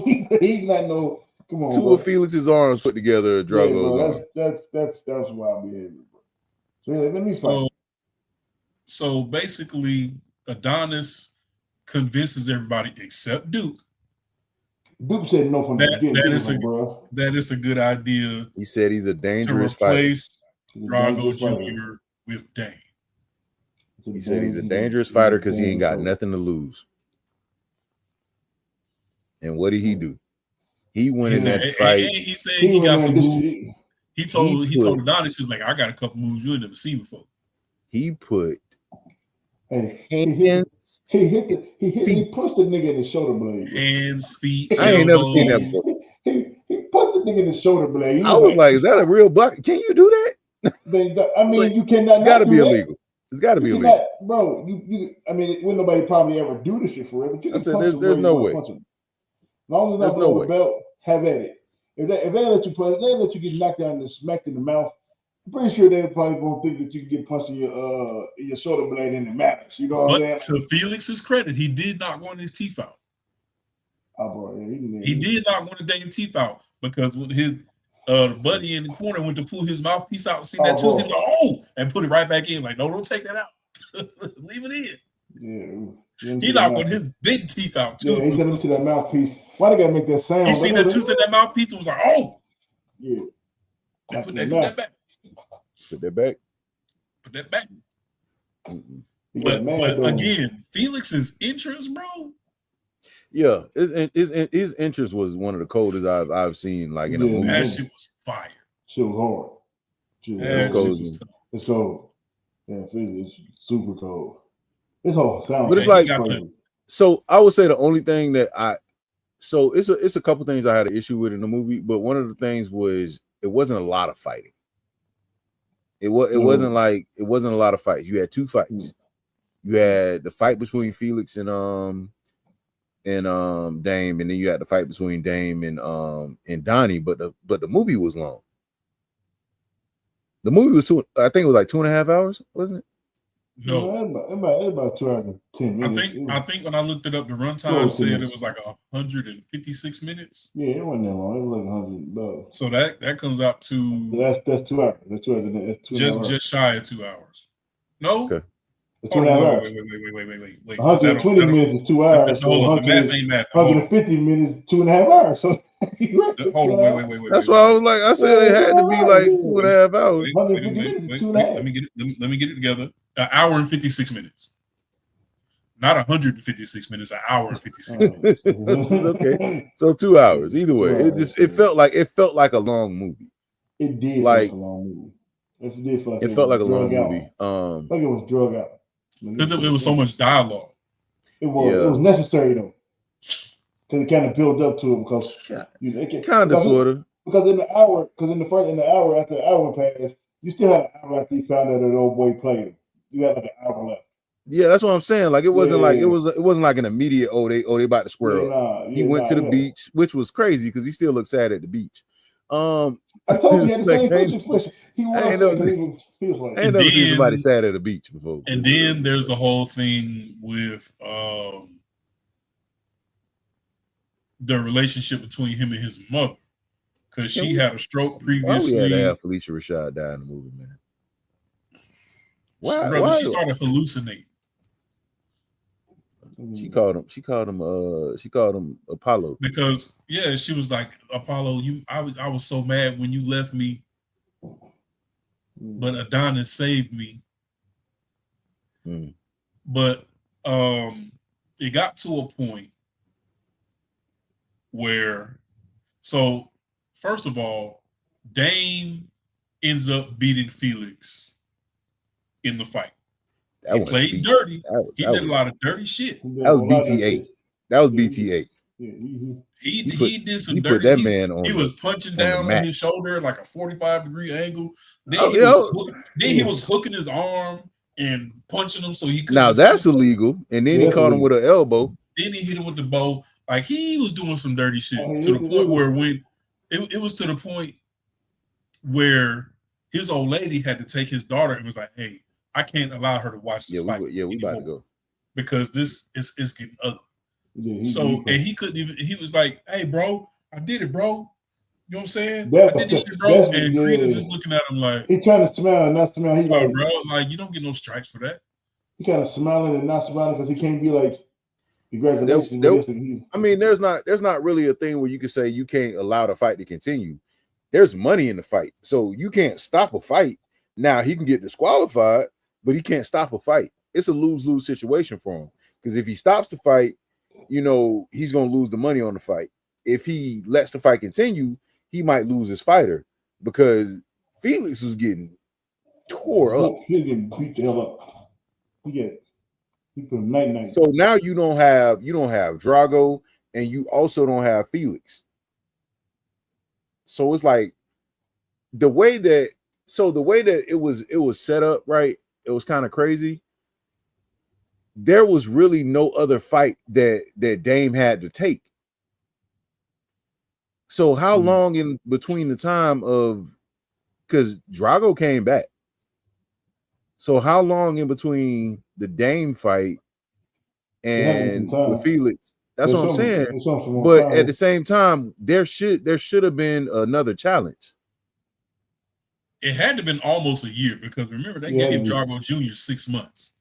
he's not no. Come on, two bro. of Felix's arms put together. Drago's arms. That's wild behavior, bro. So yeah, let me fight. So basically, Adonis convinces everybody except Duke. Duke said no from the beginning. That is a good idea. He said he's a dangerous to replace Drago Jr. with Dane. He said he's a dangerous fighter because he ain't got nothing to lose. And what did he do? He went in that fight. He said he got some moves. He told Adonis, he was like, I got a couple moves you ain't never seen before. He put hands. He pushed the nigga in the shoulder blade. Hands, feet. I ain't never seen that before. He pushed the nigga in the shoulder blade. I was like, is that a real block? Can you do that? I mean, like, you cannot. It's got to be illegal. It's got to be illegal, bro. I mean, wouldn't nobody probably ever do this shit for it? But I said, there's no way. long as There's it's not no below way. the belt, have at it. If they let you punch, if they let you get knocked down and smacked in the mouth, I'm pretty sure they're probably gonna think that you can get punched in your shoulder blade and it matters. You know what I'm But saying? to Felix's credit, he did knock one of his teeth out. Oh, bro, yeah, He did knock one of the damn teeth out because when his buddy in the corner went to pull his mouthpiece out and see that tooth, he was like, oh, and put it right back in. Like, no, don't take that out. Leave it in. in. He knocked one of his big teeth out too. Yeah, he got into that mouthpiece. Why they gotta make that sound? He seen that tooth in that mouthpiece and was like, oh. Yeah. Put that back. Put that back. Put that back. Mm-mm. But again, Felix's interest, bro. Yeah, his interest was one of the coldest I've seen, like in a movie. That shit was fire. Shit was hard. That shit was tough. It's cold. Yeah, it's super cold. It's all sound. But it's like, so I would say the only thing that it's a couple things I had an issue with in the movie, but one of the things was it wasn't a lot of fighting. It wasn't a lot of fights. You had two fights. You had the fight between Felix and Dame, and then you had the fight between Dame and Donnie, but the movie was long. The movie was I think it was like 2.5 hours, wasn't it? No, about 2 hours and 10 minutes. I think when I looked it up, the runtime said it was like 156 minutes. Yeah, it wasn't that long. It was like 100. So that comes out to that's 2 hours. That's 2 hours. That's just shy of 2 hours. No. Okay. Hold on, wait. 120 minutes is 2 hours. Hold on, the math ain't math. 150 minutes, 2.5 hours. So hold on, wait. That's why I was like, I said it had to be like 2.5 hours. Let me get it together. An hour and 56 minutes. Not 156 minutes, an hour and 56 minutes. Okay. So 2 hours. Either way. It felt like a long movie. It did like a long movie. It felt like a long movie. Like it was drug out. Because it was so much dialogue. It was necessary though. Because it kind of built up to it because kind of sort of. Because in the hour after the hour passed, you still had an hour after you found out that old boy played him. You had like an hour left. Yeah, that's what I'm saying. Like it wasn't it wasn't like an immediate they about to square up. He went to the beach, which was crazy because he still looked sad at the beach. I told you he had the same expression. He was I ain't never seen somebody sad at a beach before. And then there's the whole thing with the relationship between him and his mother, because she had a stroke previously. Why we had to have Felicia Rashad die in the movie, man? Why she started hallucinating. She called him Apollo. Because she was like, Apollo, I was so mad when you left me, but Adonis saved me. But it got to a point where, so first of all, Dame ends up beating Felix in the fight. He played dirty. He did a lot of dirty shit. That was BT8. That was BT8. He did some he dirty. Put that man on. He was punching down on his shoulder like a 45-degree angle. Then he was hooking his arm and punching him so he could. Now that's illegal. And then he caught him with an elbow. Then he hit him with the bow. Like he was doing some dirty shit to the point where it was to the point where his old lady had to take his daughter and was like, "Hey, I can't allow her to watch this fight. We about to go because this is getting ugly." And he couldn't even. He was like, "Hey, bro, I did it, bro. You know what I'm saying? I did this shit, bro." And Creed is just looking at him like he trying to smile and not smile. He's like, bro, like you don't get no strikes for that. He kind of smiling and not smiling because he can't be like, congratulations. I mean, there's not really a thing where you can say you can't allow the fight to continue. There's money in the fight, so you can't stop a fight. Now he can get disqualified, but he can't stop a fight. It's a lose-lose situation for him because if he stops the fight, he's gonna lose the money on the fight. If he lets the fight continue, he might lose his fighter because Felix was getting tore up. He's getting beat the hell up. He put him night. So now you don't have Drago, and you also don't have Felix. So it's like the way that it was set up, right? It was kind of crazy. There was really no other fight that Dame had to take. So how long in between the time of, because Drago came back. So how long in between the Dame fight and with Felix? That's what I'm saying. But at the same time, there should have been another challenge. It had to have been almost a year because remember they gave Drago Jr. 6 months.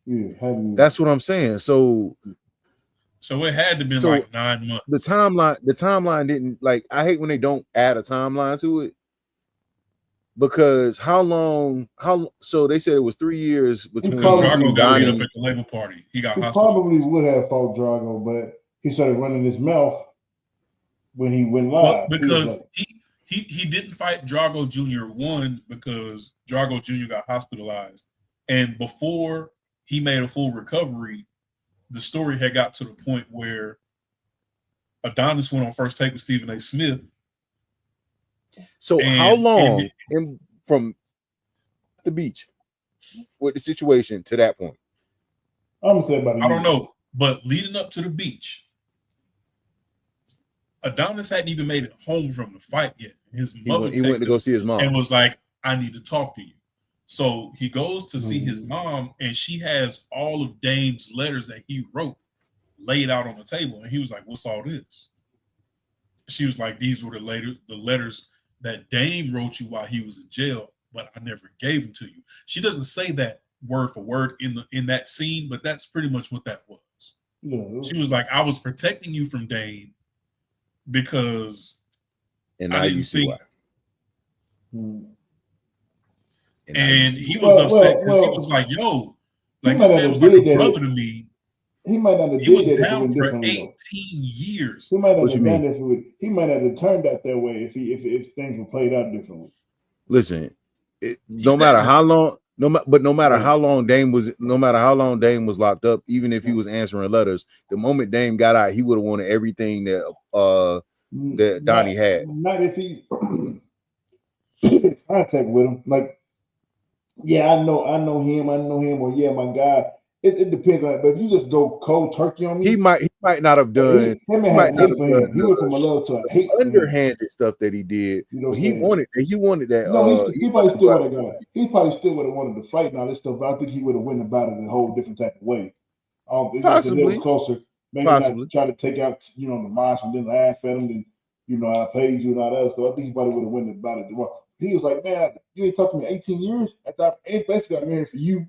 That's what I'm saying. So it had to have been like 9 months. The timeline didn't, like, I hate when they don't add a timeline to it. Because so they said it was 3 years between Drago got beat up at the label party. He probably would have fought Drago, but he started running his mouth when he went live. Well, because he didn't fight Drago Jr. One because Drago Jr. got hospitalized, and before he made a full recovery, the story had got to the point where Adonis went on First Take with Stephen A. Smith. So how long from the beach with the situation to that point? I'm gonna say about a year. I don't know, but leading up to the beach, Adonis hadn't even made it home from the fight yet. His mother he went to go see his mom and was like, "I need to talk to you." So he goes to see his mom, and she has all of Dame's letters that he wrote laid out on the table, and he was like, "What's all this?" She was like, "These were the letters that Dame wrote you while he was in jail, but I never gave them to you." She doesn't say that word for word in that scene, but that's pretty much what that was. Yeah. She was like, "I was protecting you from Dame because I didn't think." And he was upset because he was like, "Yo, like this man was like a brother to me." He might not have he was did that down for 18 years. He might not have done that. He might not have turned out that way if things were played out differently. Listen, no matter how long Dame was locked up, even if he was answering letters, the moment Dame got out, he would have wanted everything that Donnie had. Not if he contact with him. Like, yeah, I know him, or yeah, my guy. It depends on it, but if you just go cold turkey on me, he might not have done. He went from a love to a hate. Underhanded stuff that he did. You know, he wanted that. No, he probably still would have got it. He probably still would have wanted to fight and all this stuff, but I think he would have went about it in a whole different type of way. Possibly a little closer. Maybe not try to take out, the mosh and then laugh at him and I paid you and all that. So I think he probably would have went about it. He was like, "Man, you ain't talked to me 18 years. I thought basically got married for you."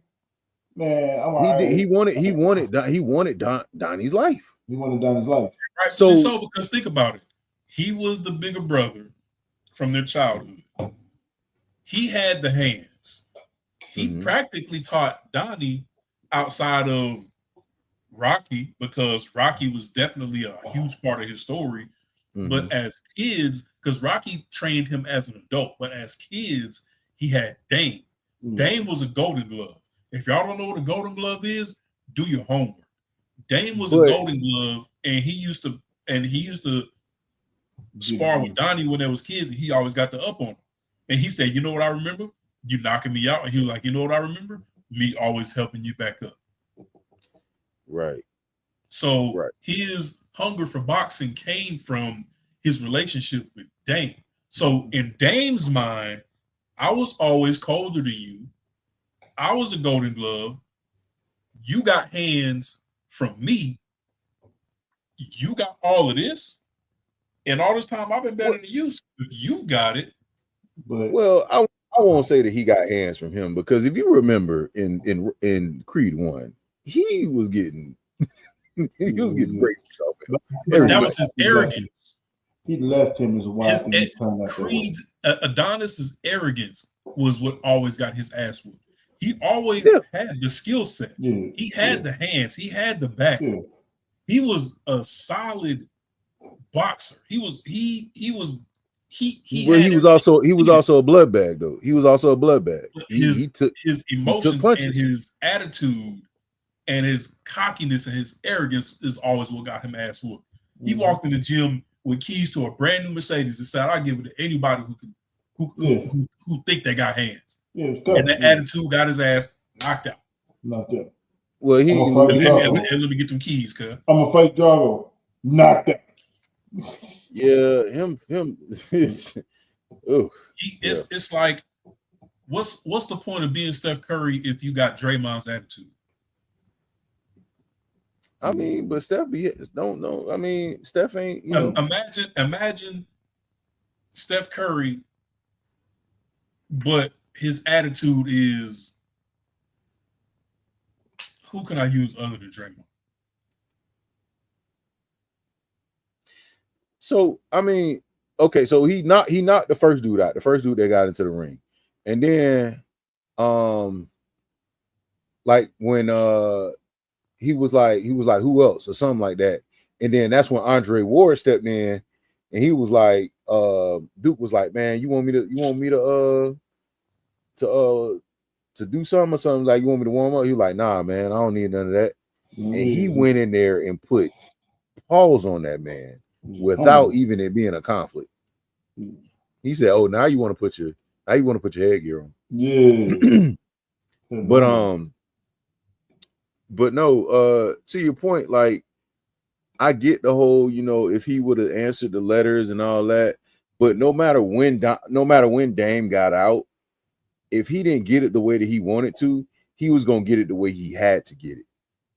Man, he wanted Donnie's life. He wanted Donnie's life. Right. So because think about it, he was the bigger brother from their childhood. He had the hands. He practically taught Donnie outside of Rocky because Rocky was definitely a huge part of his story. But as kids, because Rocky trained him as an adult, but as kids, he had Dame. Dame was a Golden Glove. If y'all don't know what a Golden Glove is, do your homework. Dame was a Golden Glove, and he used to spar with Donnie when there was kids, and he always got the up on him. And he said, "You know what I remember? You knocking me out." And he was like, "You know what I remember? Me always helping you back up." Right. So his hunger for boxing came from his relationship with Dame. So in Dame's mind, I was always colder to you. I was a Golden Glove. You got hands from me. You got all of this. And all this time I've been better than you. So if you got it. Well, I won't say that he got hands from him, because if you remember in Creed 1, he was getting braced off. That was his arrogance. He left him as a wife. Creed's Adonis's arrogance was what always got his ass whooped. He always had the skill set. He had the hands. He had the back. He was a solid boxer. He was also a blood bag though. He was also a blood bag. His emotions and his attitude and his cockiness and his arrogance is always what got him ass whooped. He walked in the gym with keys to a brand new Mercedes and said, "I'll give it to anybody who think they got hands." And that attitude got his ass knocked out. Well, let me get them keys, cuz. I'm gonna fight Drago. Knocked out. Yeah, him. Oh, It's like, what's the point of being Steph Curry if you got Draymond's attitude? I mean, but Steph don't know. I mean, Steph ain't. Imagine Steph Curry, but his attitude is, who can I use other than Draymond? So I mean, okay, so he knocked the first dude out, the first dude that got into the ring, and then like when he was like who else or something like that, and then that's when Andre Ward stepped in, and he was like Duke was like, man, you want me to do something or something, like you want me to warm up? He was like, nah, man, I don't need none of that, and he went in there and put pause on that man without even it being a conflict. He said, "Oh, now you want to put your headgear on." Yeah. But no, to your point, like I get the whole, if he would have answered the letters and all that, but no matter when Dame got out, if he didn't get it the way that he wanted to, he was gonna get it the way he had to get it.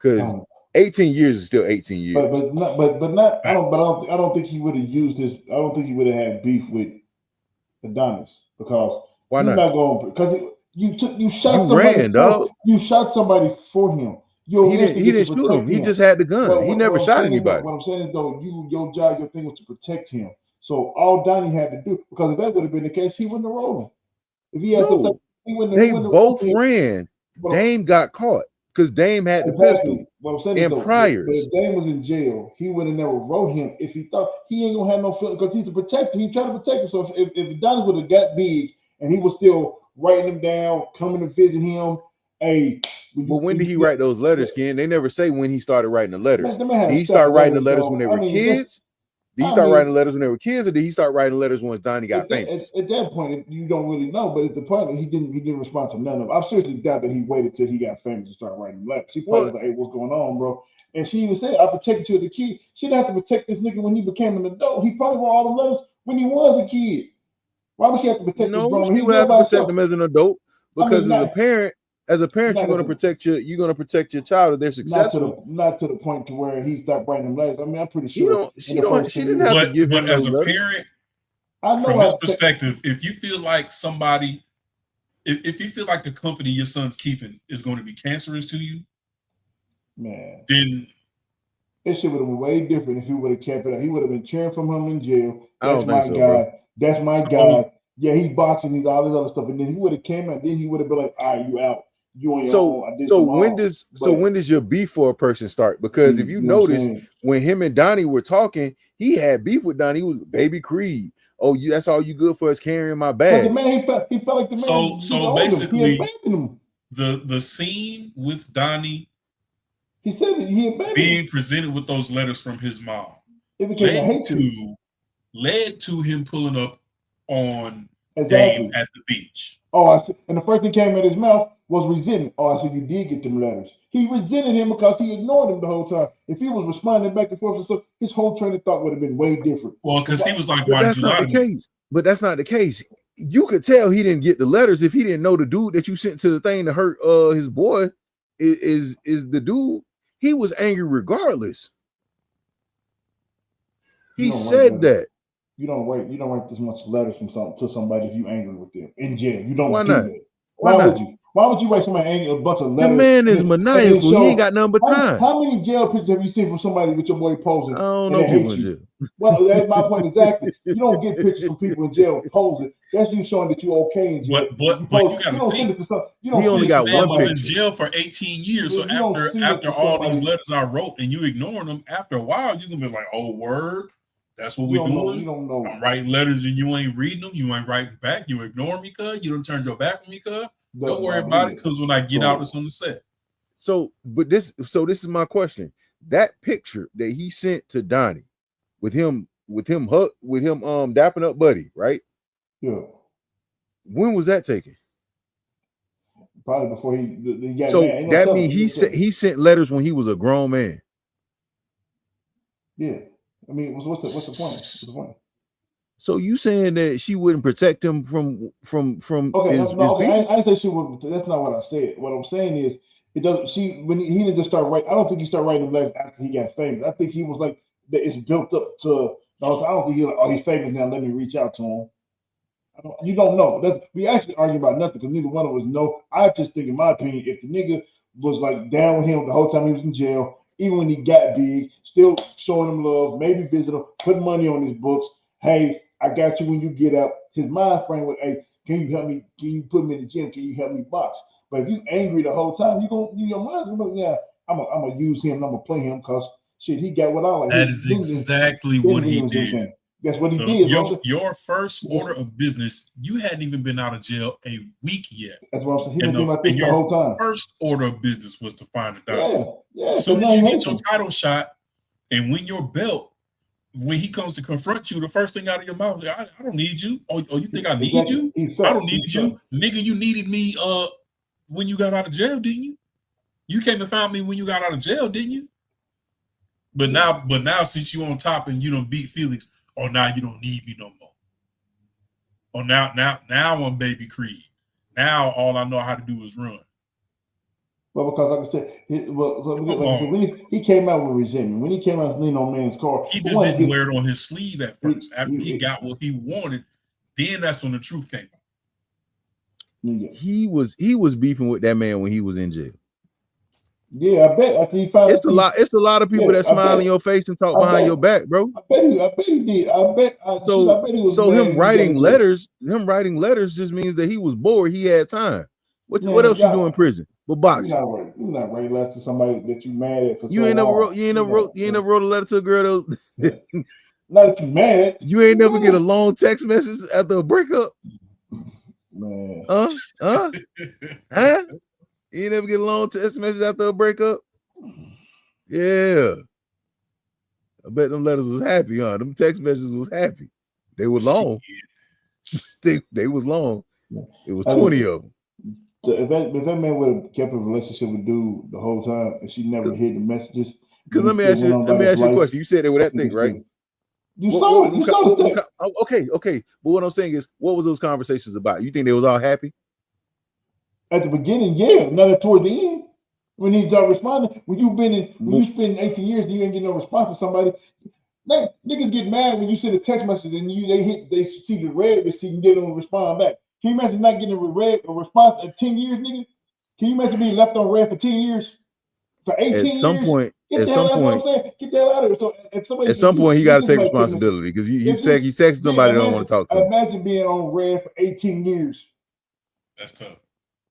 Because 18 years is still 18 years. But not. I don't think he would have used his. I don't think he would have had beef with Adonis because why you're not? not going because you shot You somebody. ran, dog. You shot somebody for him. He didn't shoot him. He just had the gun. He never shot anybody. What I'm saying is though, your job, your thing was to protect him. So all Donnie had to do, because if that would have been the case, he wouldn't have rolled him. If he had to, they both ran. Dame got caught because Dame had the pistol. What I'm saying and is, priors. If Dame was in jail, he would have never wrote him if he thought he ain't gonna have no feeling, because he's a protector. He's trying to protect himself. If Donnie would have got big and he was still writing him down, coming to visit him, hey. But when did he write those letters, Ken? They never say when he started writing the letters. Did he start writing the letters when they were kids? Did he start writing the letters when they were kids, or did he start writing letters once Donnie got famous? At that point, you don't really know. But at the point, he didn't respond to none of them. I seriously doubt that he waited till he got famous to start writing letters. He probably was like, "Hey, what's going on, bro?" And she even said, "I protected you as a kid." She didn't have to protect this nigga when he became an adult. He probably wrote all the letters when he was a kid. Why would she have to protect this grown man? He would have to protect him as an adult because as a parent. As a parent, you're gonna protect your child if they're successful. Not to the point to where he stopped writing them letters. I mean, I'm pretty sure she didn't have to give him as a letters. parent, from his perspective, if you feel like somebody, if you feel like the company your son's keeping is going to be cancerous to you, man, then it should have been way different if he would have kept it. He would have been cheering from him in jail. That's my guy. Bro. That's my guy. Yeah, he's boxing. He's all this other stuff, and then he would have came out. Then he would have been like, "All right, you out." When does your beef for a person start? Because if you notice, when him and Donnie were talking, he had beef with Donnie. He was Baby Creed. Oh, that's all you good for is carrying my bag. The man, he felt like the man. So basically, the scene with Donnie, he said he abandoned being presented with those letters from his mom led to him pulling up on Dame at the beach. Oh, I see. And the first thing came out of his mouth was resentment. Oh, I said, you did get them letters. He resented him because he ignored him the whole time. If he was responding back and forth and stuff, his whole train of thought would have been way different. Well, because he was like, why did you lie to me? But that's not the case. You could tell he didn't get the letters if he didn't know the dude that you sent to the thing to hurt his boy is the dude. He was angry regardless. He said that. You don't write this much letters from to somebody if you angry with them in jail. You don't Why do not? that. Why would you? Why would you write somebody angry a bunch of letters? The man is maniacal. He ain't got nothing but time. How many jail pictures have you seen from somebody with your boy posing? I don't know people in jail. Well, that's my point exactly. You don't get pictures from people in jail posing. That's you showing that you're okay in jail. But you got to think. He only got one was picture. in jail for 18 years. So after all these letters I wrote and you ignoring them, after a while you're gonna be like, oh word. That's what we're doing. You don't know. I'm writing letters and you ain't reading them. You ain't writing back. You ignore me, cuz. You don't turn your back on me, cuz. Don't worry about it, because when I get out, it's on the set. So this is my question. That picture that he sent to Donnie with him dapping up Buddy, right? Yeah. When was that taken? Probably before he got so mad. That means he sent letters when he was a grown man. Yeah. I mean, what's the point? What's the point? So you saying that she wouldn't protect him from Okay, his okay. people? I didn't say she would. That's not what I said. What I'm saying is, it doesn't. When he didn't just start writing. I don't think he started writing letters after he got famous. I think he was like that. It's built up to. I don't think he's like, oh, he's famous now. Let me reach out to him. You don't know. We actually argue about nothing because neither one of us know. I just think, in my opinion, if the nigga was like down with him the whole time he was in jail, even when he got big, still showing him love, maybe visiting him, putting money on his books. Hey, I got you when you get out. His mind frame was, hey, can you help me? Can you put me in the gym? Can you help me box? But if you angry the whole time, your mind's gonna, yeah, I'm gonna use him and I'm gonna play him because shit, he got what I like. That is exactly what he did. That's what he did. Your first order of business, you hadn't even been out of jail a week yet. That's what I'm saying. He been doing like this the whole time. First order of business was to find the dollars. Yeah. As soon as you get your title shot and win your belt, when he comes to confront you, the first thing out of your mouth is, I don't need you. Oh, you think I need you? I don't need you. Nigga, you needed me when you got out of jail, didn't you? You came and found me when you got out of jail, didn't you? But now since you on top and you don't beat Felix, or now you don't need me no more. Or now I'm baby Creed. Now all I know how to do is run. Well, because like I said, when he came out with resentment, when he came out leaning on man's car, he just didn't wear it on his sleeve at first. After he got what he wanted, then that's when the truth came out. Yeah. He was beefing with that man when he was in jail. Yeah, I bet after he found it's a lot of people that smile in your face and talk behind your back, bro. I bet he did. I bet he was. So him writing letters just means that he was bored. He had time. What else you do in prison? But boxing. You're not writing letters to somebody that you mad at for you ain't never wrote a letter to a girl that not that you mad at. You ain't never get a long text message after a breakup. Man. Huh? You never get a long text message after a breakup? Yeah. I bet them letters was happy, huh? Them text messages was happy. They were long. they was long. It was 20 of them. If that man would have kept a relationship with dude the whole time and she never hit the messages. Because let me ask you a question. You said they were that thing, right? You saw it. Okay. But what I'm saying is, what was those conversations about? You think they was all happy? At the beginning, yeah, not toward the end. When he started responding, when you spend 18 years and you ain't get no response to somebody, niggas get mad when you send a text message and they see the red receipt and they don't respond back. Can you imagine not getting a response at 10 years, nigga? Can you imagine being left on red for 10 years? For 18 years? Get the hell out of here. So if somebody, at some point, he got to take responsibility because he's texting somebody that don't want to talk to him. Imagine being on red for 18 years. That's tough.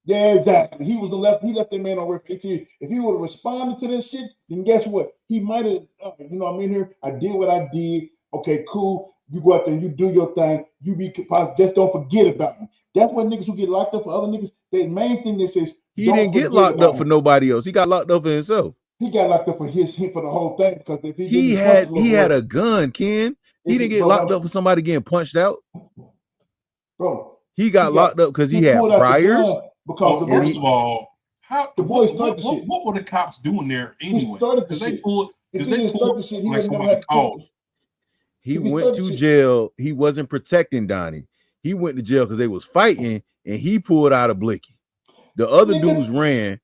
Yeah, exactly. He left that man on red for 18 years. If he would have responded to this shit, then guess what? He might have, I'm in here. I did what I did. Okay, cool. You go out there and you do your thing. You be just don't forget about me. That's what niggas who get locked up for other niggas. The main thing that says he didn't get locked up for nobody else. He got locked up for himself. He got locked up for the whole thing because if he had a gun, Ken. He didn't get locked up for somebody getting punched out. Bro, he got locked up because he had priors. Because first of all, what were the cops doing there anyway? Because they pulled like somebody called. He went to jail. He wasn't protecting Donnie. He went to jail because they was fighting, and he pulled out a blicky. The other dudes ran.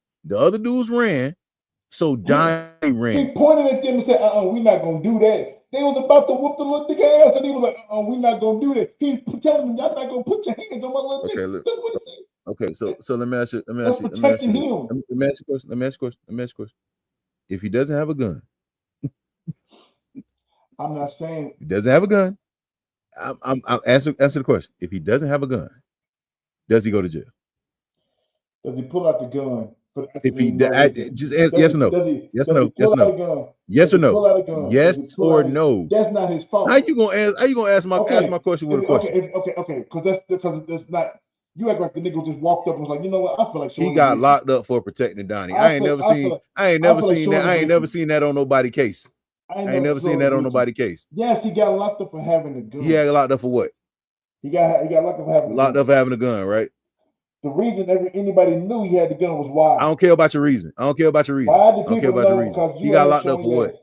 So Donnie ran. He pointed at them and said, we're not gonna do that. They was about to whoop the little nigga ass, and he was like, we're not gonna do that. He telling them, y'all not gonna put your hands on my little nigga. That's what he said. Okay, so let me ask you a question. If he doesn't have a gun, I'm not saying he doesn't have a gun. I'm answer the question. If he doesn't have a gun, does he go to jail? Does he pull out the gun? If he just yes or no? Yes or no? Yes or no? Yes or no? That's not his fault. How you gonna ask my question with a question? Okay. Because that's not. You act like the nigga just walked up and was like, you know what? I feel like he got locked up for protecting Donnie. I ain't never seen that on nobody's case. I ain't never seen that on nobody's case. Yes, he got locked up for having a gun. He got locked up for what? He got locked up for having locked up for having a gun, right? The reason anybody knew he had the gun was why. I don't care about your reason. Why did people know? He got locked up for what?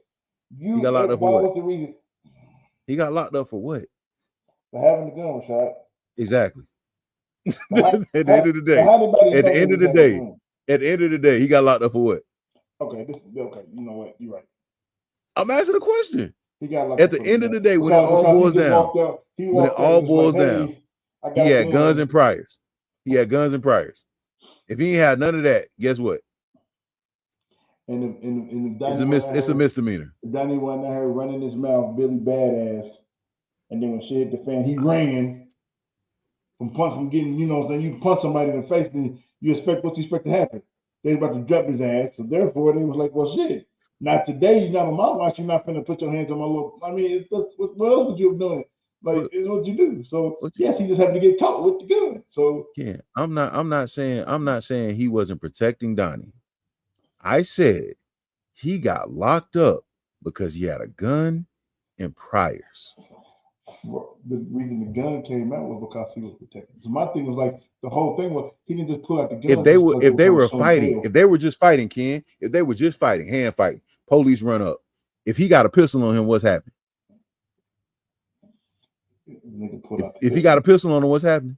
He got locked up for what? Why was the reason? He got locked up for what? For having the gun shot. Exactly. How, At the end of the day. how anybody At know the end he of the was having day. a gun? At the end of the day, he got locked up for what? Okay, okay. You know what? You're right. I'm asking a question. He got locked At up the for end the of the gun. day, when it all Because boils he just down, walked out. He when it walked out all and was boils like, down, hey, I got he a had gun. guns and priors. He had guns and priors. If he ain't had none of that, guess what? And It's a misdemeanor. Donnie wasn't out here running his mouth, Billy Badass. And then when shit hit the fan, he ran from getting, you know what I'm saying? You punch somebody in the face, then you expect what you expect to happen. They about to drop his ass. So therefore, they was like, well, shit. Not today, you're not on my watch, you're not finna put your hands on my little. I mean, what else would you have done? Like, it's what you do. So yes, he just happened to get caught with the gun. So yeah, I'm not saying he wasn't protecting Donnie. I said he got locked up because he had a gun and priors. The reason the gun came out was because he was protected. So my thing was like the whole thing was he didn't just pull out the gun. If they were fighting, if they were just fighting, Ken, if they were just fighting, hand fighting, police run up. If he got a pistol on him, what's happening? If he got a pistol on him, what's happening?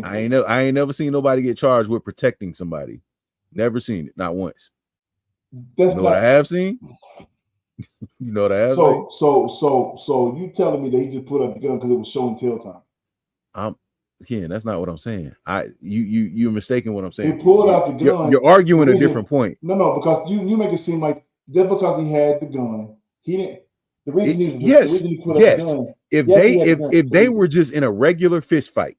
I ain't never seen nobody get charged with protecting somebody. Never seen it, not once. You know what I have seen? You know what I have seen? So you telling me that he just put up the gun because it was show and tell time? Ken, that's not what I'm saying. You're mistaken what I'm saying. He pulled out the gun. You're arguing a different point. No, because you make it seem like just because he had the gun, he didn't. The reason he put up the gun. If they were just in a regular fist fight,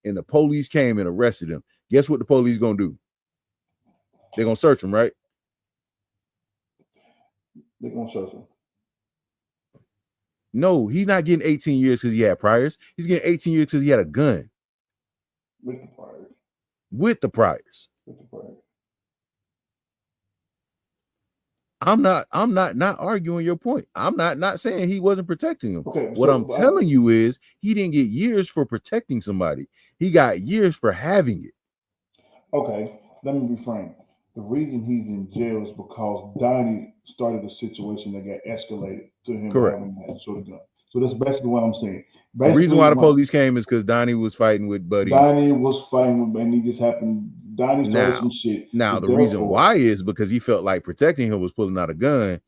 and the police came and arrested him, guess what the police gonna do? They're gonna search him, right? They're gonna search him. No, he's not getting 18 years because he had priors. He's getting 18 years because he had a gun. With the priors. With the priors. I'm not arguing your point. I'm not saying he wasn't protecting him. Okay, what I'm telling you is he didn't get years for protecting somebody. He got years for having it. Okay, let me reframe. The reason he's in jail is because Donnie started a situation that got escalated to him having that sort of gun. So that's basically what I'm saying. The reason why the police came is because Donnie was fighting with Buddy. Donnie was fighting with, and he just happened. Donnie started some shit. Now, the reason why is because he felt like protecting him was pulling out a gun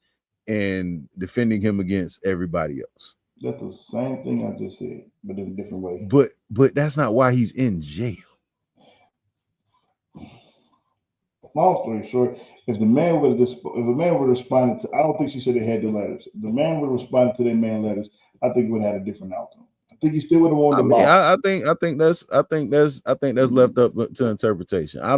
and defending him against everybody else. That's the same thing I just said, but in a different way. But that's not why he's in jail. Long story short, if the man would have responded to, I don't think she said they had the letters. If the man would have responded to their man letters, I think it would have had a different outcome. I think he still would have won the ball. I think that's left up to interpretation. I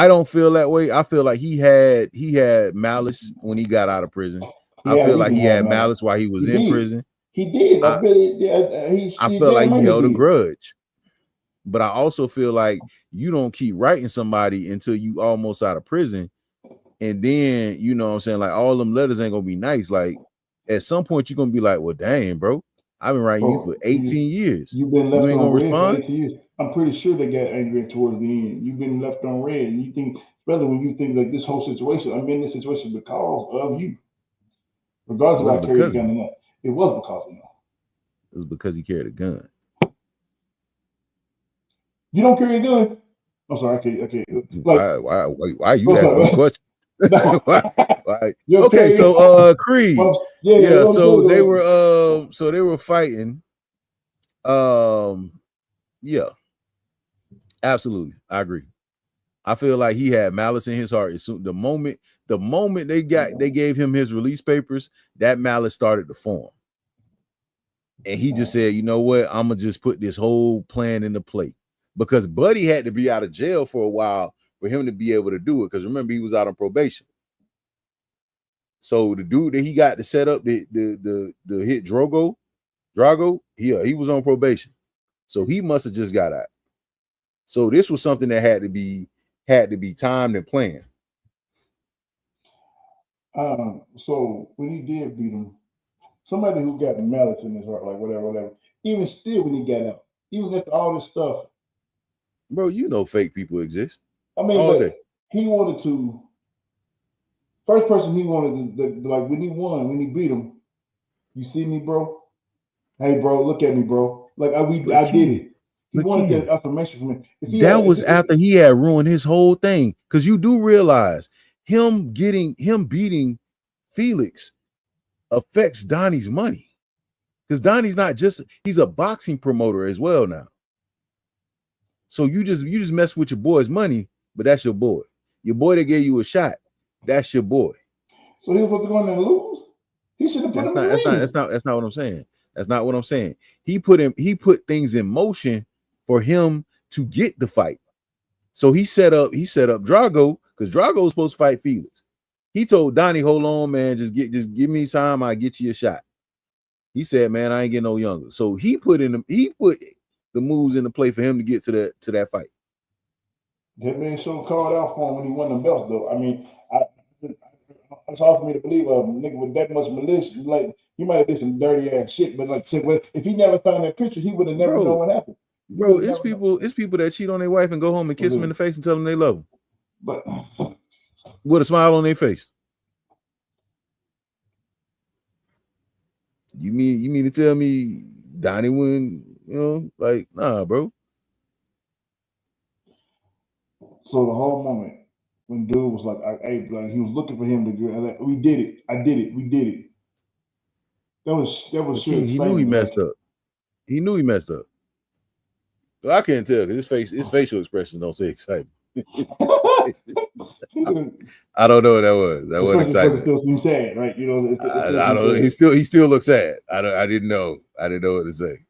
don't feel that way. I feel like he had malice when he got out of prison. I feel like he had malice while he was in prison. He did. I feel like he held a grudge. But I also feel like you don't keep writing somebody until you almost out of prison. And then, you know what I'm saying, like all them letters ain't gonna be nice. Like at some point you're gonna be like, well, dang, bro, I've been writing you for 18 years. You've been left on red for 18 years. I'm pretty sure they got angry towards the end. You've been left on red. And you think, especially when you think like this whole situation, I'm in this situation because of you. Regardless of if I carried a gun or not. It was because of you. It was because he carried a gun. You don't carry a gun? I'm sorry, okay. Like, why are you asking me questions? why? Okay, so Creed. So they were fighting. Yeah. Absolutely. I agree. I feel like he had malice in his heart. The moment they gave him his release papers, that malice started to form. And he just said, you know what? I'm gonna just put this whole plan into play. Because Buddy had to be out of jail for a while for him to be able to do it. Because remember, he was out on probation. So the dude that he got to set up the hit Drago, he was on probation. So he must have just got out. So this was something that had to be timed and planned. So when he did beat him, somebody who got malice in his heart, like whatever, even still when he got out, even after all this stuff, Bro, you know fake people exist I mean, all but day. he wanted to. First person he wanted to like when he won, when he beat him. You see me, bro? Hey, bro, look at me, bro. Like But I did Ken, it. He but wanted Ken, that affirmation from me. If he that had, was after he had ruined his whole thing. Because you do realize him beating Felix affects Donnie's money. Because Donnie's not just he's a boxing promoter as well now. So you just mess with your boy's money, but that's your boy. Your boy that gave you a shot, that's your boy. so he was supposed to go in there and lose. He should have put That's him in not the that's not ring. that's not what I'm saying. That's not what I'm saying. He put things in motion for him to get the fight. So he set up Drago because Drago was supposed to fight Felix. He told Donnie, "Hold on, man, just give me time. I get you a shot." He said, "Man, I ain't getting no younger." So he put the moves into play for him to get to that fight. That man so called out for him when he won the belts, though. I mean, it's hard for me to believe a nigga with that much malicious. Like he might have did some dirty ass shit, but like said, well, if he never found that picture, he would have never known Bro, what happened. He would bro, have it's never known. people that cheat on their wife and go home and kiss them in the face and tell them they love them But with a smile on their face. You mean to tell me Donnie wouldn't, like, nah, bro. so the whole moment when dude was like, "Hey, like he was looking for him to go, and like, we did it. I did it. We did it." That was But sheer King, he knew he excitement. messed up. He knew he messed up. Well, I can't tell because his facial expressions don't say excitement. I don't know what that was. That wasn't excitement. Still seems sad, right? You know, I don't know. He still looks sad. I didn't know. I didn't know what to say.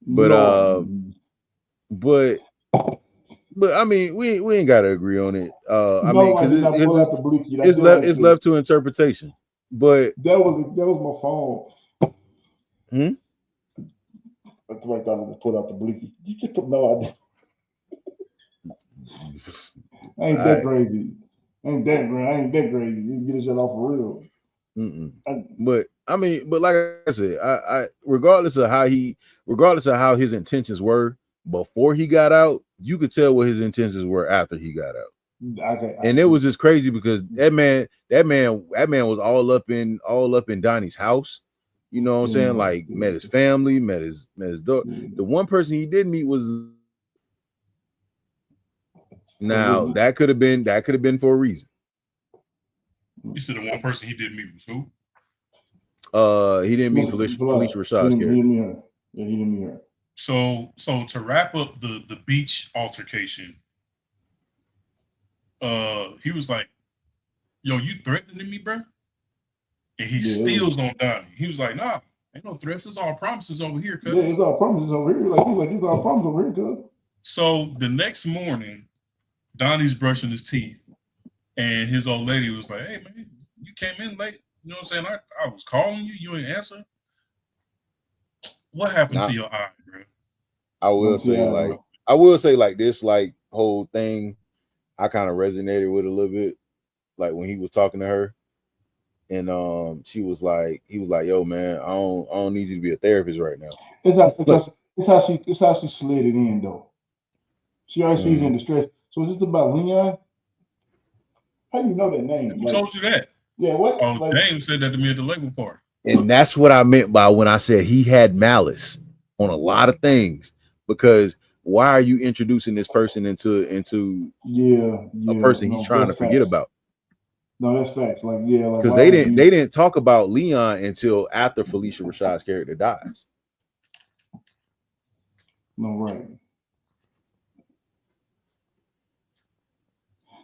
But no. but I mean, we ain't got to agree on it. I No, mean, because I did not pull out the bleaky. it's left to interpretation. But that was my phone. That's why I thought I just pulled out the bleaky. You just put no idea. I ain't that crazy. I ain't that crazy. You get this shit off for real. But I mean, but like I said, I regardless of how his intentions were before he got out, you could tell what his intentions were after he got out. And it was just crazy because that man was all up in Donnie's house. You know what I'm saying? Like met his family, met his daughter. The one person he did meet was now that could have been for a reason. You said the one person he did meet was who? He didn't meet Felicia Rashad's character. He didn't meet her. So to wrap up the beach altercation, he was like, "Yo, you threatening me, bro?" And he steals on Donnie. He was like, "Nah, ain't no threats. It's all promises over here, cuz." Yeah, it's all promises over here. Like it's all promises over here, cuz. So the next morning, Donnie's brushing his teeth, and his old lady was like, "Hey man, you came in late. You know what I'm saying? I was calling you. You ain't answer. What happened to your eye, bro?" I will say like this like whole thing, I kind of resonated with a little bit. Like when he was talking to her, and he was like, "Yo, man, I don't need you to be a therapist right now." It's how she slid it in though. She already sees in distress. So is this about Leon? How do you know that name? Who told you that? Yeah, what? Oh, James said that to me at the label party. And that's what I meant by when I said he had malice on a lot of things. Because why are you introducing this person into a person he's trying to forget about? No, that's facts. Like because they didn't talk about Leon until after Felicia Rashad's character dies. No, right.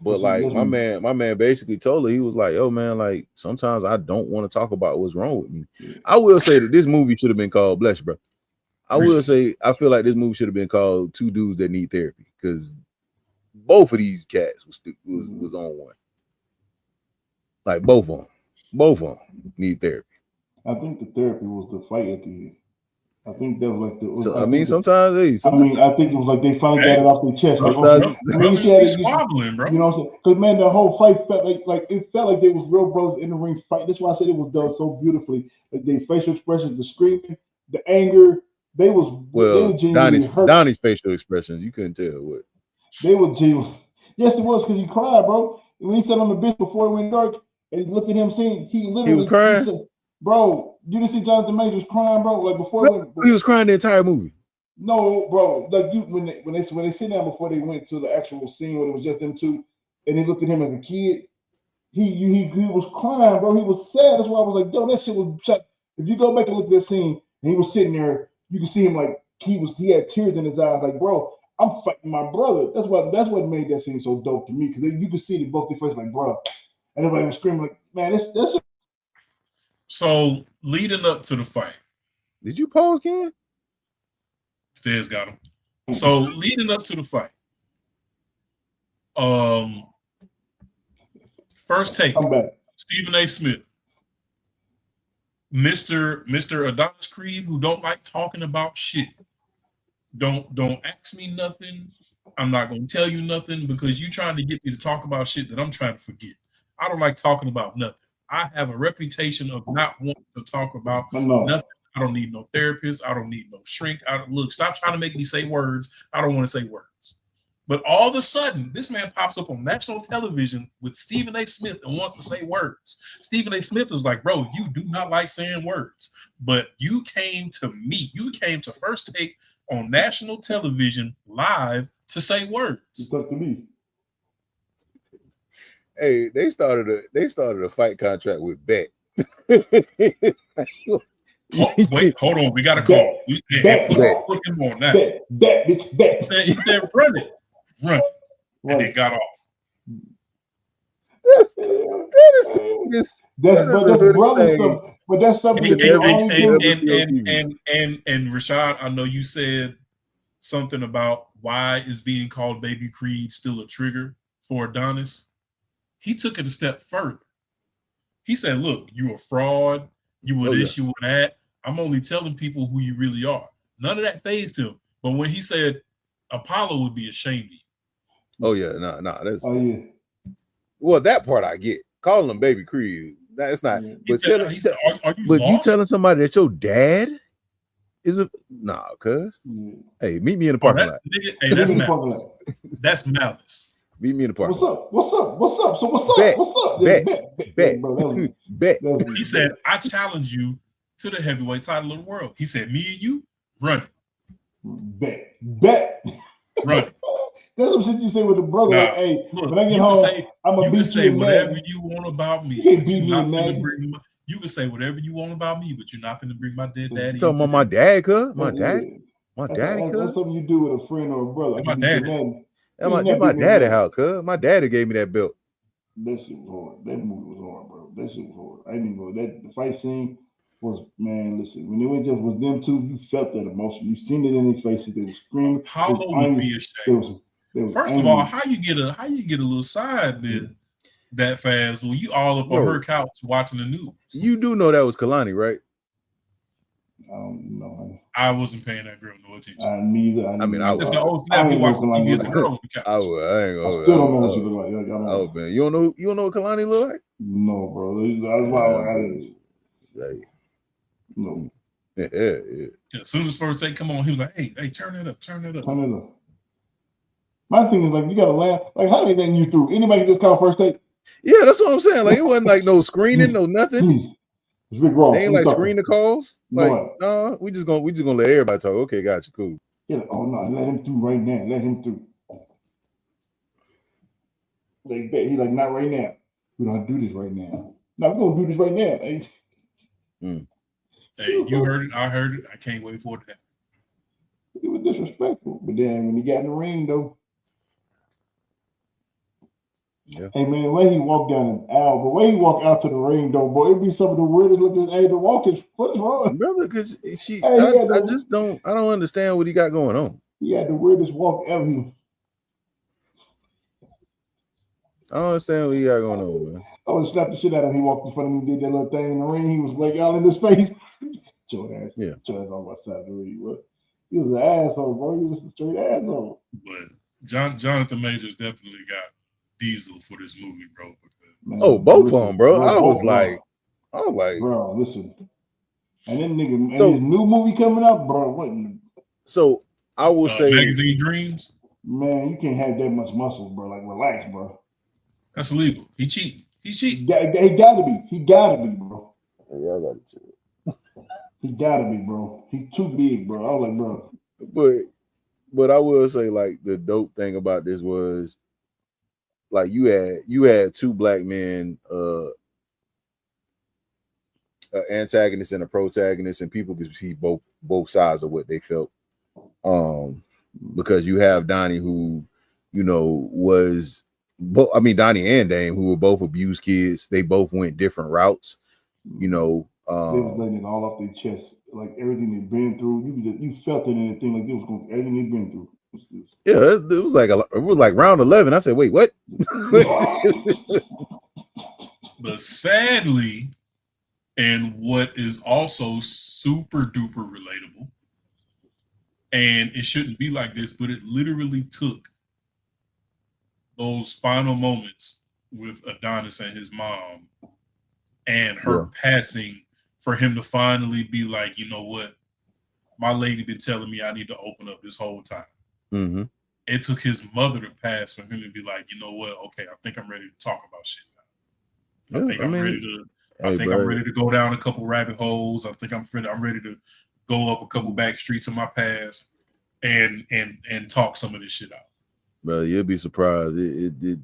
But like my man basically told her, he was like, "Yo, man, like sometimes I don't want to talk about what's wrong with me." I will say that this movie should have been called Bless, bro. I will say I feel like this movie should have been called Two Dudes That Need Therapy, because both of these cats was on one. Like both of them need therapy. I think the therapy was the fight at the end. I think that was like the. So I mean, sometimes I think it was like they finally got it off their chest. Like, squabbling, bro. You know what I'm saying? Because man, the whole fight felt like it felt like they was real brothers in the ring fight. That's why I said it was done so beautifully. Like their facial expressions, the screaming, the anger. They was Donnie's facial expressions, you couldn't tell what. They were genuine. Yes, it was because he cried, bro. When he sat on the bench before it went dark and looked at him sing, he literally was crying? said, bro, you didn't see Jonathan Majors crying, bro? Like before it went, He was crying the entire movie. No, bro. Like you when they sit down before they went to the actual scene when it was just them two, and they looked at him as a kid, he was crying, bro. He was sad. That's why I was like, yo, that shit was shut. If you go back and look at that scene, and he was sitting there, you can see him like he had tears in his eyes, like, bro, I'm fighting my brother. That's what made that scene so dope to me, because you could see both their faces, like, bro, and everybody was screaming like, man, that's. So leading up to the fight, did you pause, Ken? Fez got him. So leading up to the fight, first take, Stephen A. Smith, Mr. Adonis Creed, who don't like talking about shit. Don't ask me nothing. I'm not gonna tell you nothing because you trying to get me to talk about shit that I'm trying to forget. I don't like talking about nothing. I have a reputation of not wanting to talk about nothing. I don't need no therapist. I don't need no shrink. Look, stop trying to make me say words. I don't want to say words. But all of a sudden, this man pops up on national television with Stephen A. Smith and wants to say words. Stephen A. Smith was like, bro, you do not like saying words. But you came to me. You came to First Take on national television live to say words. It's up to me. Hey, they started a fight contract with Bet. Wait, hold on. We got a call. Put him on now. Bet. He said, run it. And then got off. That's brother stuff. But that's something and Rashad, I know you said something about why is being called Baby Creed still a trigger for Adonis. He took it a step further. He said, look, you a fraud, you were this, you were that. I'm only telling people who you really are. None of that fazed him. But when he said Apollo would be ashamed of you. Oh yeah, that's well, that part I get. Calling him Baby Creed. That's not. But you telling somebody that your dad is a cuz. Hey, meet me in the parking lot. Hey, that's malice. That's malice. Meet me in the parking lot. What's up? So what's up? Bet. He said, I challenge you to the heavyweight title of the world. He said, me and you, run it. Bet. Run it. That's some shit you say with the brother. Nah, like, hey, look, when I get home, I'm gonna beat you. Say whatever you want about me. You can say whatever you want about me, but you're not gonna bring my dead daddy. Talking about my dad, cuz? My daddy, cuz? That's something you do with a friend or a brother. My daddy. That's my daddy house, cuz. My daddy gave me that belt. That shit was hard. That movie was hard, bro. That shit was hard. I didn't go. The fight scene was, man, listen, when it just was them two, you felt that emotion. You seen it in their faces. They were screaming. Apollo would be ashamed. First of all, how you get a little side bit that fast when you all up on her couch watching the news? You do know that was Kalani, right? I don't know. I wasn't paying that girl no attention. Neither. I mean, I was. That's the old snap. He watched TV as a girl on the couch. I ain't gonna. I still don't know what she look like. Oh man, you don't know what Kalani look like? No, bro. That's why I didn't. No. Yeah. As soon as First Take come on, he was like, "Hey, turn it up." My thing is, like, you gotta laugh. Like, how they letting you through? Anybody just call First Take? Yeah, that's what I'm saying. Like, it wasn't like no screening, no nothing. It's Rick Ross. They ain't like screen the calls. Like, no, we just gonna let everybody talk. Okay, gotcha, cool. Yeah, oh no, let him through right now. Let him through. Like, he's like, not right now. We're gonna do this right now. No, we're gonna do this right now. Hey, hey, you heard it. I heard it. I can't wait for it to happen. It was disrespectful. But then when he got in the ring, though. Yeah. Hey man, the way he walked down an aisle, the way he walked out to the ring, though, boy, it'd be some of the weirdest looking. Hey, the walk is what's wrong, brother? Because I don't understand what he got going on. He had the weirdest walk ever. I don't understand what he got going on, man. I would slap the shit out of him. He walked in front of me, did that little thing in the ring. He was like all in his face. Joe ass, Joe ass on my side of the ring. What? He was an asshole, bro. He was a straight asshole. But Jonathan Majors definitely got Diesel for this movie, bro. Man, both of them, bro. I was like, bro, listen. And then nigga, and his new movie coming out, bro. What? So I will say, Magazine Dreams. Man, you can't have that much muscle, bro. Like, relax, bro. That's illegal. He cheating. He's cheating. He gotta be. He gotta be, bro. Yeah, I got it. He gotta be, bro. He's too big, bro. I was like, bro. But I will say, like, the dope thing about this was, like, you had two black men, an antagonist and a protagonist, and people could see both sides of what they felt. Because you have Donnie, who, you know, was Donnie and Dame, who were both abused kids. They both went different routes, you know. They was letting it all off their chest, like everything they've been through. You felt it in the thing, like it was going, everything they've been through. Yeah, it was like round 11. I said, wait, what? But sadly, and what is also super duper relatable, and it shouldn't be like this, but it literally took those final moments with Adonis and his mom and her passing for him to finally be like, you know what? My lady been telling me I need to open up this whole time. Mm-hmm. It took his mother to pass for him to be like, you know what? Okay, I think I'm ready to talk about shit now. I think I'm ready to go down a couple rabbit holes. I think I'm ready to go up a couple back streets of my past and talk some of this shit out. Bro, you'll be surprised. It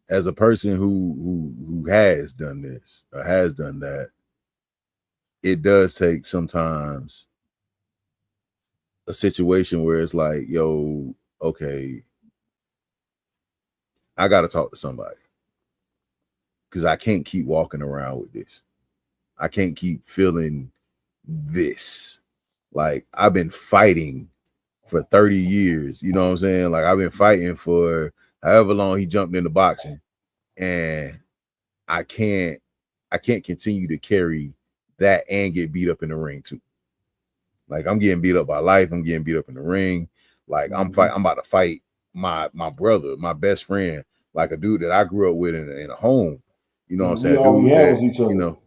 as a person who has done this or has done that, it does take sometimes a situation where it's like, yo, okay, I got to talk to somebody because I can't keep walking around with this. I can't keep feeling this. Like, I've been fighting for 30 years. You know what I'm saying? Like, I've been fighting for however long he jumped into boxing, and I can't continue to carry that and get beat up in the ring too. Like, I'm getting beat up by life. I'm getting beat up in the ring. Like, I'm about to fight my brother, my best friend, like a dude that I grew up with in a home. You know what I'm saying? Dude that, you know,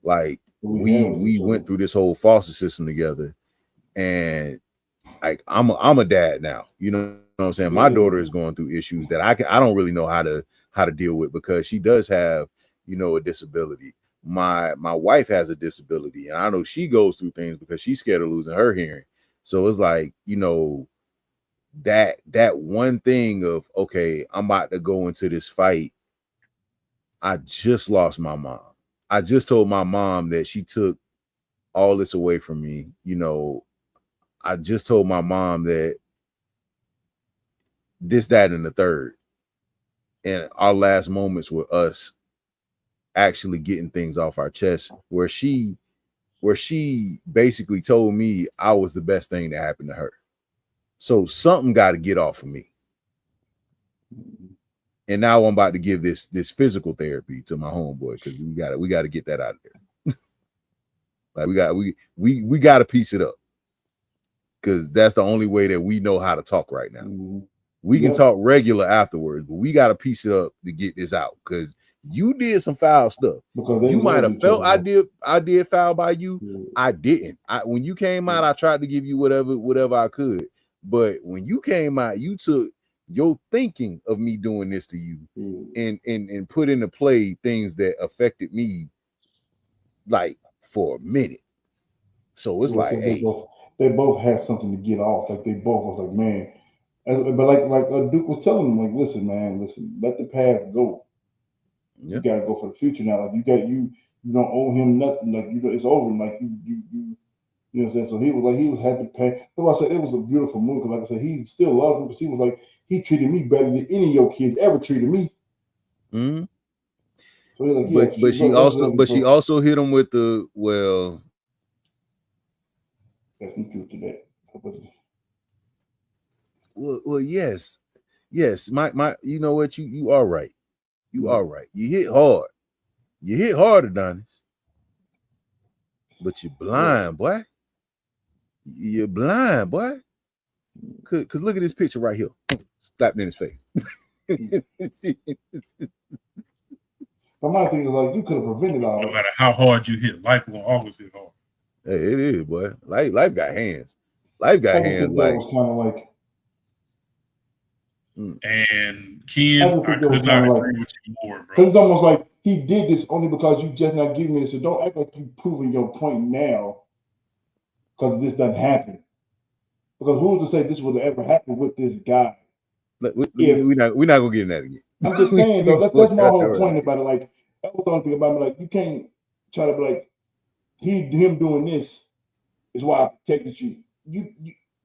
like we went through this whole foster system together, and like I'm a dad now. You know what I'm saying? My daughter is going through issues that I don't really know how to deal with because she does have, you know, a disability. My wife has a disability, and I know she goes through things because she's scared of losing her hearing. So it's like, you know, that one thing of, okay, I'm about to go into this fight. I just lost my mom. I just told my mom that she took all this away from me. You know, I just told my mom that this, that, and the third. And our last moments were us actually getting things off our chest, where she basically told me I was the best thing that happened to her. So something got to get off of me. And now I'm about to give this physical therapy to my homeboy because we got to get that out of there. Like we got to piece it up because that's the only way that we know how to talk right now. Mm-hmm. We can talk regular afterwards, but we got to piece it up to get this out because you did some foul stuff. You might have felt I did foul by you. Yeah. I didn't. When you came out, I tried to give you whatever I could. But when you came out, you took your thinking of me doing this to you and put into play things that affected me like for a minute. So it's like, hey, they both had something to get off. Like they both was like, man. But like Duke was telling him, like, listen, let the past go. You gotta go for the future now. Like you don't owe him nothing. Like it's over. Like you know what I'm saying? So he had to pay. So I said it was a beautiful move because, like I said, he still loved him because he was like, he treated me better than any of your kids ever treated me. Mm-hmm. So like, she also hit him with the well. That's some truth to that. Well, yes. My, you know what? You are right. You are right. You hit hard. You hit hard, Adonis. But you're blind, boy. You're blind, boy. Cause look at this picture right here. Slapped in his face. But my thing is like you could have prevented all that. No matter how hard you hit, life will always hit hard. Hey, it is, boy. Life got hands. Life I got just hands think that like. was kind of like. And I Ken, just I think that was could kind not of like, agree with you more, because bro. it's almost like he did this only because you just not giving me this. So don't act like you proving your point now because this doesn't happen. Because who's to say this would have ever happened with this guy? If We're not gonna get in that again. I'm just saying We though, that's my gonna whole cover that point again. about it. Like that was the only thing about me. Like you can't try to be like him doing this is why I protected you. You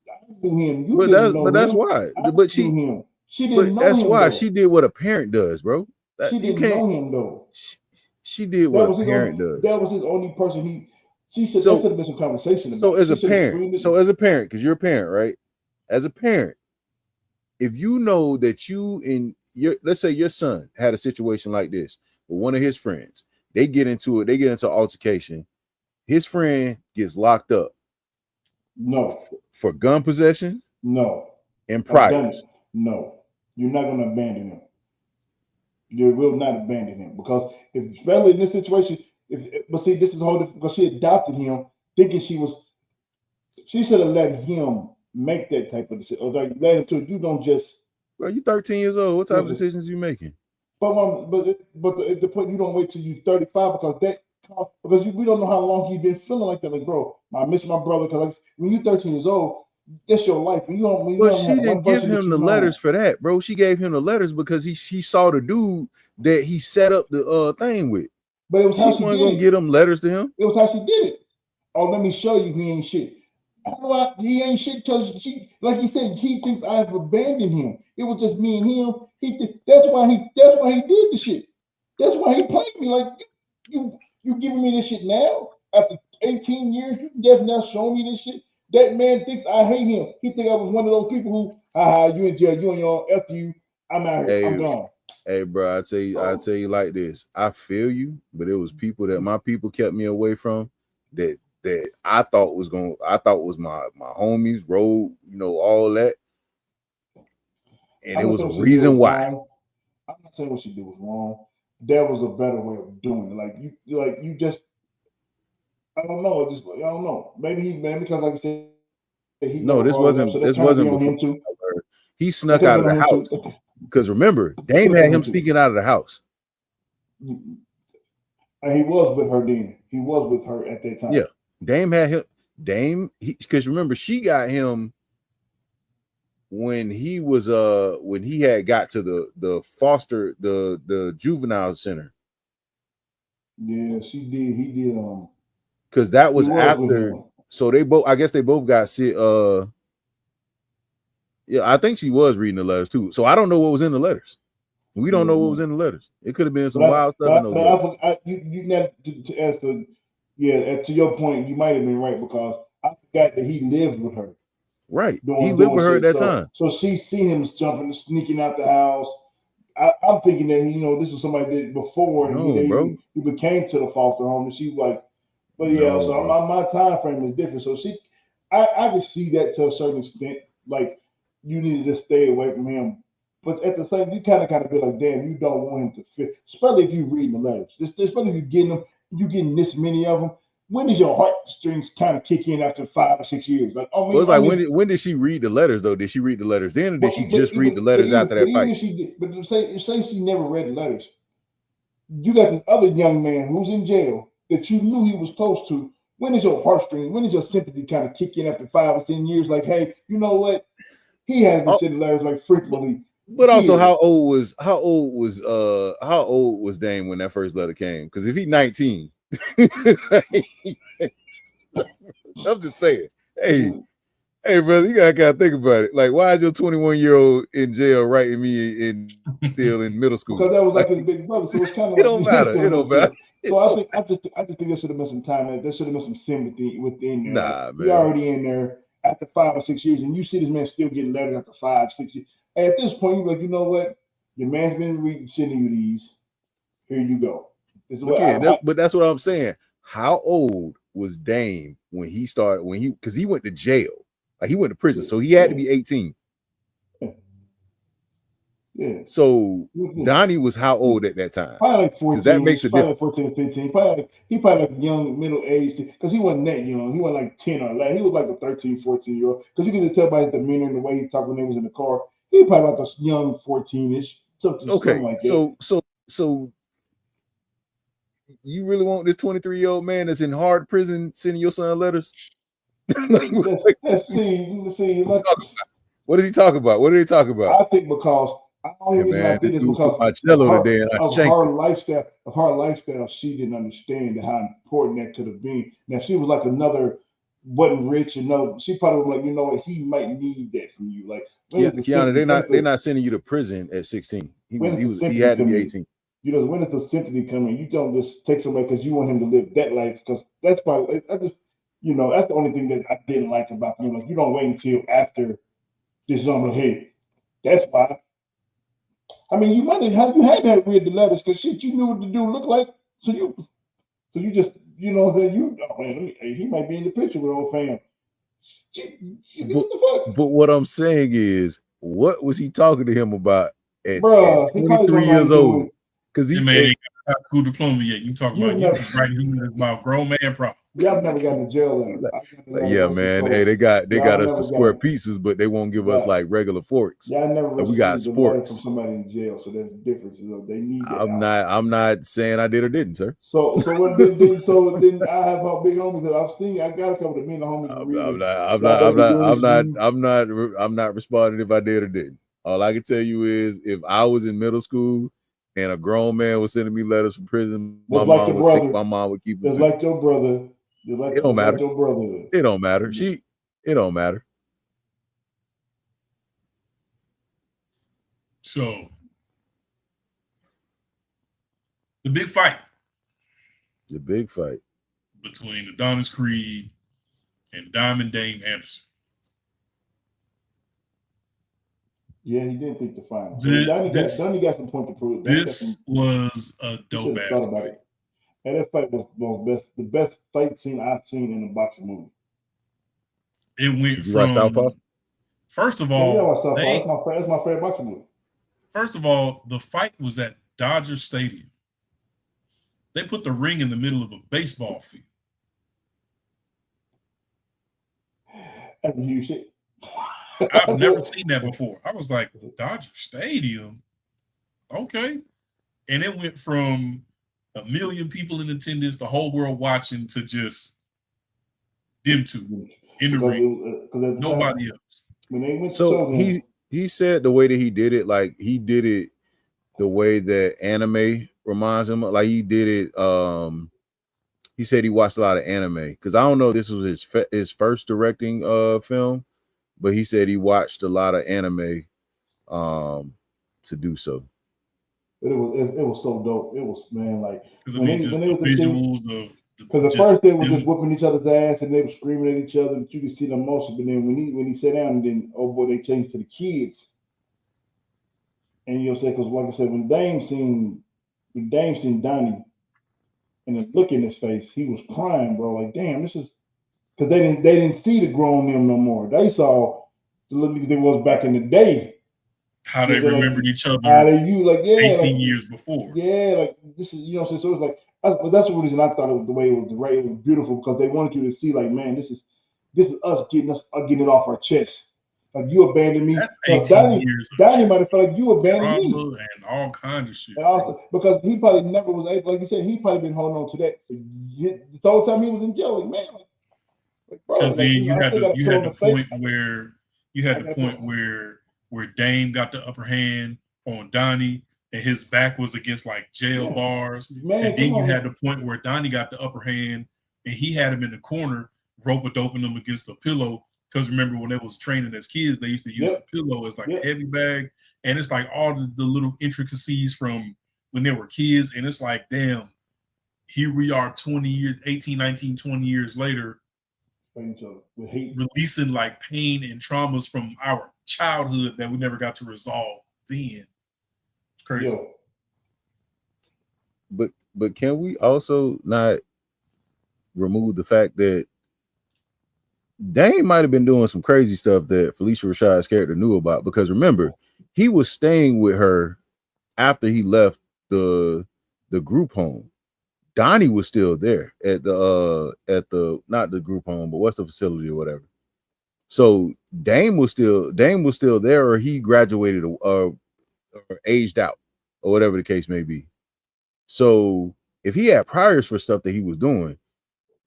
I knew him. You didn't know But that's him. why. I knew him. She But didn't know that's him why though. she did what a parent does, bro. That She you didn't can't. know him though. She, she did what That a was his only. parent That does. was his only person. She should. There So should have been some conversation so about it. as She a should have parent, screamed it. because you're a parent, right? As a parent, if you know that you and your, let's say your son had a situation like this with one of his friends, they get into altercation. His friend gets locked up No, for gun possession no. and I've done priors. it. No, you're not going to abandon him. You will not abandon him because, if, especially in this situation, but see, this is the whole different because she adopted him, thinking she was. She should have let him make that type of decision, or like let him to. You don't just. Bro, you 13 years old. What type of decisions you making? But the point you don't wait till you 35 because we don't know how long he's been feeling like that. Like, bro, I miss my brother because like, when you're 13 years old, that's your life. When you But only she have one didn't give person that him you the know. letters for that, bro. She gave him the letters because she saw the dude that he set up the thing with. But it was how She she wasn't did gonna it. get them letters to him. It was how she did it. Oh, let me show you he ain't shit. He ain't shit because like you said, he thinks I've abandoned him. It was just me and him. That's why he did the shit. That's why he played me like you giving me this shit now after 18 years. You just now showing me this shit. That man thinks I hate him. He think I was one of those people who, you in jail, you and your F you. I'm out here. I'm Hey, gone. hey, bro, I tell you like this. I feel you, but it was people that my people kept me away from that I thought was my homies, road, all that. And it I'm not was a saying what she did was reason why. wrong. I'm not saying what she did was wrong. There was a better way of doing it. You just, I don't know. I don't know. Maybe because like I said, he never No, brought it up, so that this kind of be wasn't on before him too. he That snuck could have out of been the on him too. house. Because remember, It could Dame have been had on him him too. sneaking out of the house. And he was with her then. He was with her at that time. Yeah. Dame had him. Because remember, she got him when he was when he had got to the foster the juvenile center. Yeah, she did. He did. Because that He was was with after. him. So I guess they both got sick. Yeah, I think she was reading the letters too. So I don't know what was in the letters. We don't know what was in the letters. It could have been some wild stuff in those letters. You never to as to to your point, you might have been right because I forgot that he lived with her. Right. He lived Doing with her at shit. that So time. she seen him jumping, sneaking out the house. I'm thinking that this was somebody that before No, bro. he became to the foster home, and she was like, but yeah. No, So bro. my time frame is different. So I can see that to a certain extent. Like you need to just stay away from him. But at the same, you kind of be like, damn, you don't want him to fit. Especially if you reading the letters. Especially if you getting this many of them. When does your heartstrings kind of kick in after 5 or 6 years? Like, Well, it's like when did she read the letters though? Did she read the letters then, or did she just read the letters after that fight? Even if she did, but say she never read the letters, you got this other young man who's in jail that you knew he was close to. When is your heartstring? When is your sympathy kind of kick in after 5 or 10 years? Like, hey, you know what? He has been sending letters like frequently. But also, how old was Dame when that first letter came? Because if he's 19, I'm just saying, hey, brother, you gotta think about it. Like, why is your 21-year-old in jail writing me still in middle school? Because that was like his big brother, so it's kind of it don't matter. It don't matter. So I just think there should have been some time. There should have been some sympathy within there. Nah, like, man. He already in there after 5 or 6 years, and you see this man still getting letters after 5, 6 years. And at this point, you're like, you know what? Your man's been sending you these. Here you go. But that's what I'm saying. How old was Dame when he started? Because he went to jail, like he went to prison, so he had to be 18. Yeah. So Donnie was how old at that time? Probably like 14. That makes a probably difference. Like 14 or 15. He probably like young, middle age, because he wasn't that young. He wasn't like 10 or 11. He was like a 13, 14-year-old. Because you can just tell by his demeanor and the way he talked when he was in the car. He was probably like a young 14-ish. Okay, like that. So you really want this 23-year-old man that's in hard prison sending your son letters? Let's see. What does he talk about? What did he talk about? I think because the only reason I think is because of her lifestyle, she didn't understand how important that could have been. Now, if she was like another, wasn't rich and no, she probably was like, you know what, he might need that from you. Like, Kiana, they're not sending you to prison at 16. He had to be 18. You know, when does the sympathy come in? You don't just take somebody because you want him to live that life, because that's probably that's the only thing that I didn't like about him. Like, you don't wait until after this number. Hey, that's why. I mean, you had that read the letters because shit, you knew what the dude looked like. So you just he might be in the picture with old fam. But what I'm saying is, what was he talking to him about at 23 years old? Because he ain't got a cool diploma yet. You talk about about grown man problem. Y'all never got to jail. Yeah, man. Hey, they got us the square pieces, but they won't give us like regular forks. Y'all never we got sporks from somebody in jail, so there's a difference. They need that. I'm not saying I did or didn't, sir. So then I have a big homies that I've seen. I got a couple of men homies. I'm not responding if I did or didn't. All I can tell you is if I was in middle school and a grown man was sending me letters from prison, my mom would keep it. Just like your brother. It don't matter. Your brother. It don't matter. It don't matter. So the big fight between Adonis Creed and Diamond Dame Anderson. Yeah, he didn't think the final. Donnie got some point to prove. This was a dope ass fight. And that fight was the best fight scene I've seen in a boxing movie. It went from first of all, that's my favorite boxing movie. First of all, the fight was at Dodger Stadium. They put the ring in the middle of a baseball field. That's huge shit. I've never seen that before. I was like, Dodger Stadium? Okay. And it went from 1 million people in attendance, the whole world watching, to just them two in the ring. Nobody else. When they went so he said the way that he did it, like he did it the way that anime reminds him of. Like he did it. He said he watched a lot of anime, because I don't know if this was his first directing film, but he said he watched a lot of anime to do so. But it was so dope. It was, man, like when the visuals of because at first they were just whooping each other's ass and they were screaming at each other, but you could see the emotion. But then when he sat down, and then they changed to the kids, and you'll say, because like I said, when Dame seen Donnie and the look in his face, he was crying, bro. Like, damn, this is because they didn't see the grown men no more. They saw the little niggas they was back in the day. How they remembered each other. How they 18 years before. Yeah, like this is, you know what I'm saying? So it was like, but that's the reason I thought it was the way it was beautiful, because they wanted you to see, like, man, this is us getting it off our chest. Like, you abandoned me. That's 18 years. Donnie might have felt like you abandoned me. And all kind of shit. And also, because he probably never was able, like you said, he probably been holding on to that the whole time he was in jail. Like, man, because then you had the point where Dame got the upper hand on Donnie, and his back was against like jail bars. Man, and then you had the point where Donnie got the upper hand, and he had him in the corner, rope-a-doping him against a pillow. Because remember, when they was training as kids, they used to use a pillow as like a heavy bag. And it's like all the little intricacies from when they were kids. And it's like, damn, here we are 18, 19, 20 years later, releasing like pain and traumas from our childhood that we never got to resolve then. It's crazy. But can we also not remove the fact that Dame might have been doing some crazy stuff that Felicia Rashad's character knew about? Because remember, he was staying with her after he left the group home. Donnie was still there at the not the group home, but what's the facility or whatever. So Dame was still there, or he graduated or aged out, or whatever the case may be. So if he had priors for stuff that he was doing,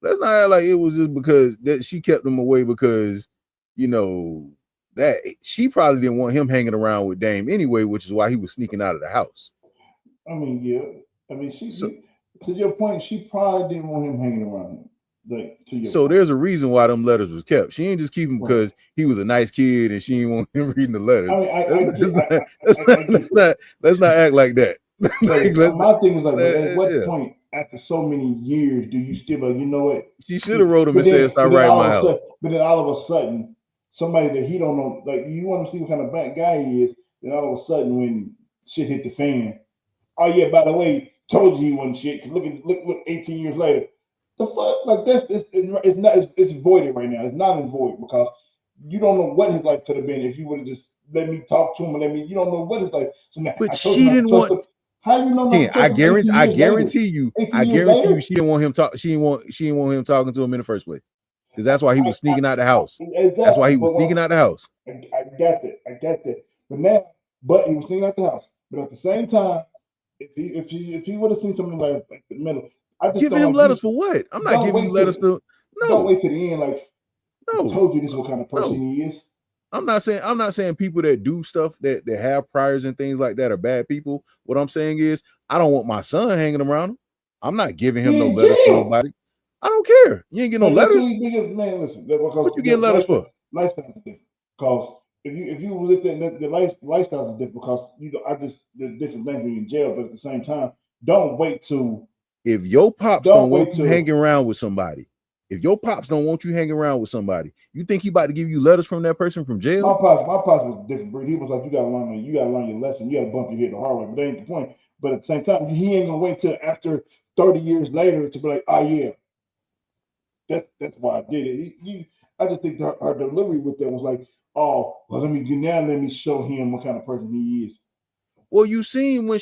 let's not act like it was just because that she kept him away because, you know, that she probably didn't want him hanging around with Dame anyway, which is why he was sneaking out of the house. I mean, yeah. I mean, to your point, she probably didn't want him hanging around. Like, so there's a reason why them letters was kept. She ain't just keep him because he was a nice kid and she didn't want him reading the letters. Let's not act like that. My thing is like, at what point after so many years do you still, you know what? She should have wrote him and said, "Stop writing my house." But then all of a sudden, somebody that he don't know, like you want to see what kind of bad guy he is. Then all of a sudden, when shit hit the fan, oh yeah, by the way, told you he wasn't shit. Cause look, 18 years later, the fuck, like it's voided right now. It's not in void because you don't know what his life could have been if you would have just let me talk to him and you don't know what his life. So now, but she didn't want. How you know? I guarantee you, she didn't want him talk. She didn't want him talking to him in the first place. Because that's why he was sneaking out the house. Exactly. That's why he was sneaking out the house. I got that. But he was sneaking out the house. But at the same time, if he would have seen something like the middle, I just give him letters for what? I'm not giving you letters to. No, don't wait to the end. Like, no, I told you this is what kind of person he is. I'm not saying people that do stuff that have priors and things like that are bad people. What I'm saying is, I don't want my son hanging around him. I'm not giving him no letters for nobody. I don't care. You ain't getting no letters. Man, listen. What you get letters for? Lifestyle is different. Because if you look at the lifestyle is different because there's different things when you're in jail, but at the same time, don't wait to. If your pops don't want you hanging around with somebody, if your pops don't want you hanging around with somebody, you think he about to give you letters from that person from jail? My pops was different breed. He was like, you gotta learn your lesson. You gotta bump your head the hard way. But that ain't the point. But at the same time, he ain't gonna wait till after 30 years later to be like, oh yeah. That's why I did it. I just think her delivery with that was like, oh, well, let me show him what kind of person he is. Well, you seen when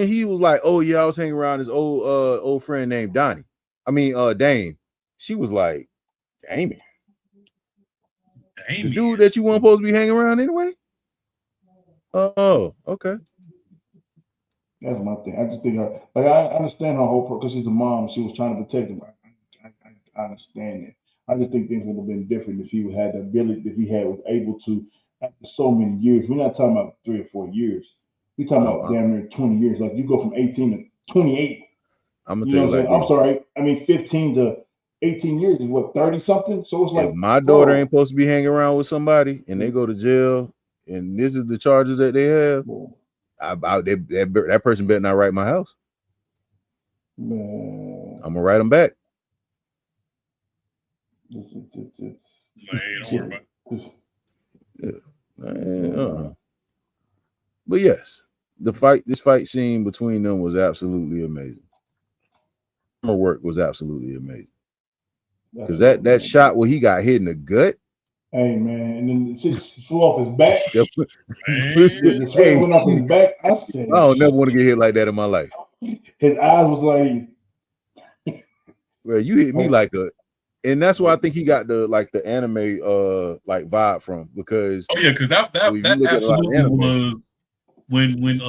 he was like, oh yeah, I was hanging around this old friend named Donnie. I mean, Dame. She was like, Damien. The dude that you weren't supposed to be hanging around anyway. Oh, okay. That's my thing. I just think I understand her whole because she's a mom. She was trying to protect him. I understand it. I just think things would have been different if he had the ability that he was able to after so many years. We're not talking about 3 or 4 years. We're talking about damn near 20 years. Like you go from 18 to 28. I'm gonna tell you like I'm sorry. I mean 15 to 18 years is what 30 something. So it's like if my daughter ain't supposed to be hanging around with somebody and they go to jail and this is the charges that they have, that person better not write my house. Man. I'm gonna write them back. Don't worry about it. But yes, this fight scene between them was absolutely amazing. Her work was absolutely amazing. Because that shot where he got hit in the gut. Hey man, and then the shit flew off his back. The sweat went off his back. I said, I don't never want to get hit like that in my life. His eyes was like, well, you hit me like a. And that's why I think he got the anime like vibe from because because that absolutely was when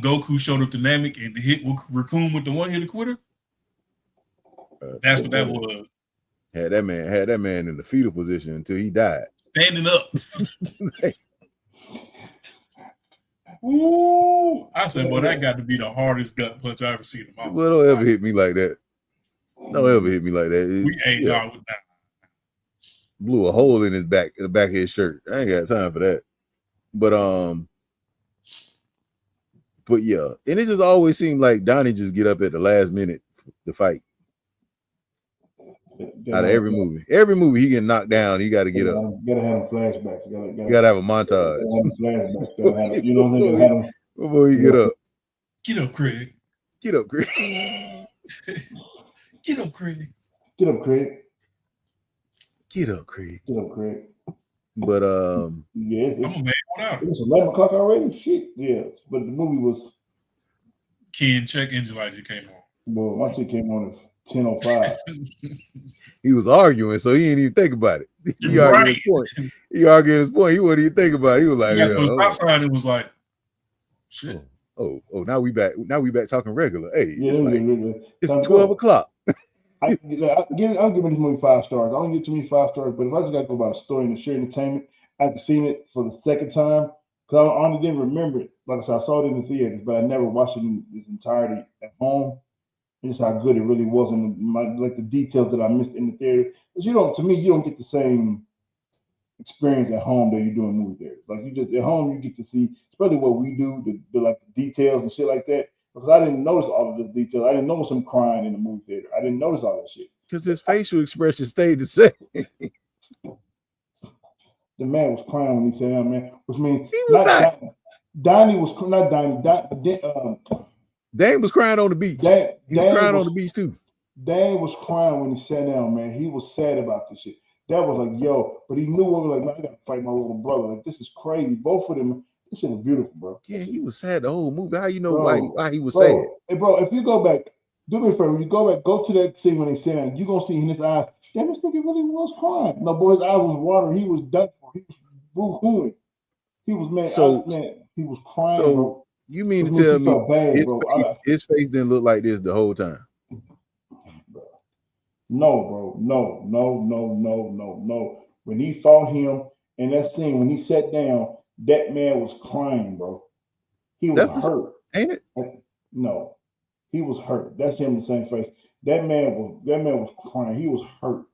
Goku showed up to Namek and hit Raccoon with the one hit quitter. That's what that was. Had that man in the fetal position until he died. Standing up. Ooh, I said, boy, that got to be the hardest gut punch I ever seen in my life. Well, don't ever hit me like that. Don't ever hit me like that. We ain't done with that. Blew a hole in the back of his shirt. I ain't got time for that. But yeah, and it just always seemed like Donnie just get up at the last minute to fight. Out of every movie he get knocked down, he got to get up. Gotta have flashbacks. You gotta have a montage. You know what I'm saying? Before you get up. Get up, Craig. Get up, Craig. Get up, Craig. Get up, Craig. Get up, Craig. Get up, Craig. But Yeah, I'm a man without it. it's 11 o'clock already. Shit, yeah. But the movie was. Ken, check engine light just came on. Well, my shit came on at 10:05. he was arguing, so he didn't even think about it. He You're argued right. his point. He argued his point. He wouldn't even think about it. He was like, He got to a stop sign. It was like, shit. Oh, now we back. Now we back talking regular. Hey, Yeah, it's 12 o'clock. I'll give this movie 5 stars. I don't get too many 5 stars, but if I just got to go about a story and the sheer entertainment, after seeing it for the second time, because I honestly didn't remember it. Like I said, I saw it in the theaters, but I never watched it in its entirety at home. And just how good it really was, and like the details that I missed in the theater. Because to me, you don't get the same experience at home that you do in movie theaters. Like you just at home, you get to see, especially what we do, the details and shit like that. Because I didn't notice all of the details. I didn't notice him crying in the movie theater. I didn't notice all that shit. Because his facial expression stayed the same. The man was crying when he said that, man. Which means he was not. Donnie was not Donnie. Dane was crying on the beach. He was crying on the beach too. Dane was crying when he sat down, man. He was sad about this shit. That was like, yo, but he knew what was like, man, I gotta fight my little brother. Like, this is crazy. Both of them, this shit was beautiful, bro. Yeah, he was sad the whole movie. How you know why he was sad? Hey, bro, if you go back, do me a favor, when you go back, go to that scene when they sit down, you're gonna see in his eyes, damn, this nigga really was crying. No, boy, his eyes was watering. He was done for. He was boo-hooing. He was, man, he was crying, bro. You mean to tell me his face didn't look like this the whole time? No, bro. No. When he fought him in that scene, when he sat down, that man was crying, bro. He was hurt. Ain't it? No. He was hurt. That's him in the same face. That man was crying. He was hurt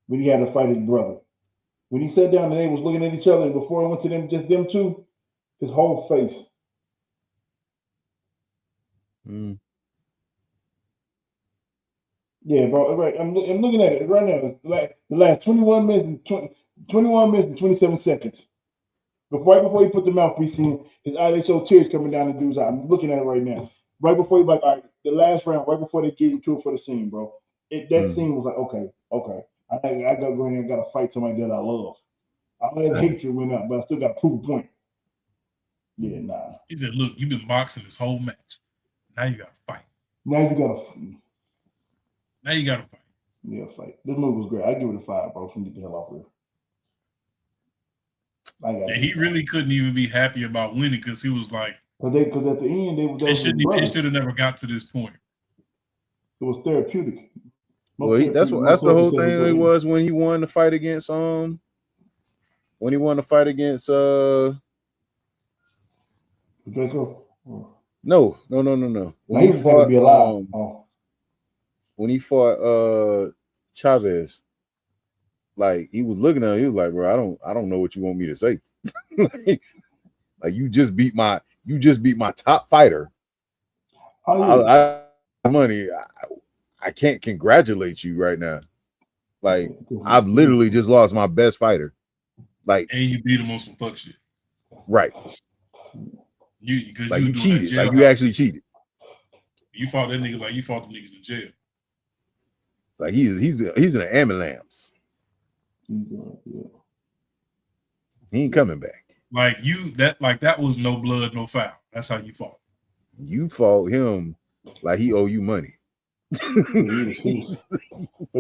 when he had to fight his brother. When he sat down and they was looking at each other, and before it went to them, just them two, his whole face. Yeah, bro. Right. I'm looking at it right now. The last 21 minutes and 27 seconds. Right before he put the mouthpiece in, his eye, they show tears coming down the dude's eye. I'm looking at it right now. Right before he all right, the last round, right before they get into it for the scene, bro. That scene was like, okay. I gotta go in there and gotta fight somebody that I love. All that hatred went out, but I still gotta prove a point. Yeah, nah. He said, look, you've been boxing this whole match. Now you gotta fight. Now you gotta fight. Yeah, fight. This movie was great. I give it a 5, bro. From get the hell off here. And he really couldn't even be happy about winning because he was like, because at the end it should have never got to this point. It was therapeutic. Well, that's the whole thing. It was when he won the fight against Draco. No. When he fought, when he fought Chavez, like he was looking at him, he was like, bro, I don't know what you want me to say. like you just beat my top fighter. I can't congratulate you right now. Like I've literally just lost my best fighter. Like, and you beat him on some fuck shit. Right. You cheated. Like you actually cheated. You fought that nigga like you fought the niggas in jail. Like he's in an ambulance. Yeah. He ain't coming back. Like that was no blood, no foul. That's how you fought. You fought him like he owe you money. But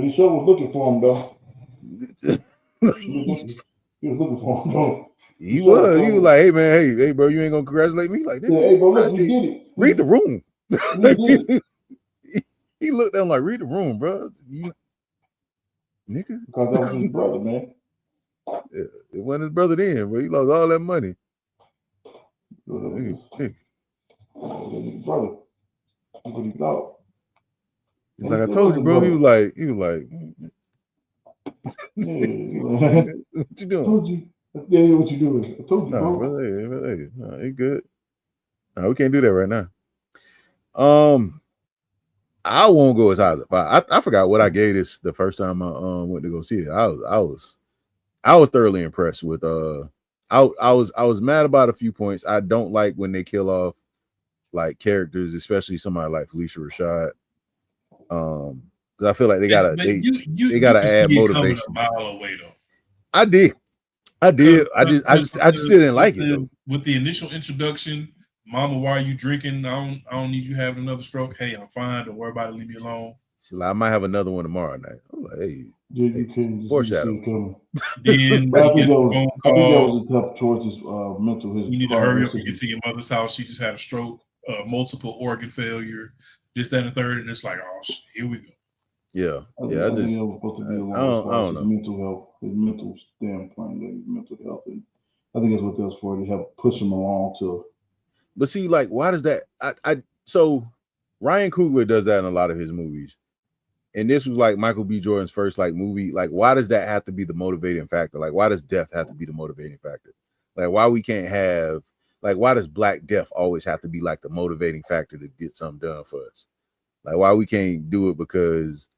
he sure was looking for him though. He was looking for him though. He was like, hey man, hey bro, you ain't gonna congratulate me? Like, hey bro, look, we did it. Read the room. He looked down like, read the room, bro. Nigga. Because that was his brother, man. Yeah, it wasn't his brother then, but he lost all that money. His brother. That's what he thought. He's like, I told you, bro. He was like, what you doing? I told you. Yeah, what you doing? I told you, bro. Brother, no, he good. No, we can't do that right now. I won't go as high as a 5. I forgot what I gave this the first time I went to go see it. I was thoroughly impressed with I was mad about a few points. I don't like when they kill off like characters, especially somebody like Felicia Rashad. Because I feel like they gotta add motivation. A mile away though. I did. I did. I just still didn't like it though. With the initial introduction, Mama, why are you drinking? I don't need you having another stroke. Hey, I'm fine. Don't worry about it. Leave me alone. She's like, I might have another one tomorrow night. I'm like, hey, You couldn't foreshadow. Then But I he think gets that a was phone I think that call. was tough towards his mental. You need to hurry up and get to your mother's house. She just had a stroke, multiple organ failure, this, that, and the third. And it's like, oh, here we go. Yeah, I yeah. think it was supposed to be along as far as his mental health, his mental standpoint, his mental health, and I think that's what that was for, to help push him along to. But see, like, why does that? So Ryan Coogler does that in a lot of his movies, and this was like Michael B. Jordan's first like movie. Like, why does that have to be the motivating factor? Like, why does death have to be the motivating factor? Like, why we can't have like, why does Black Death always have to be like the motivating factor to get something done for us? Like, why we can't do it because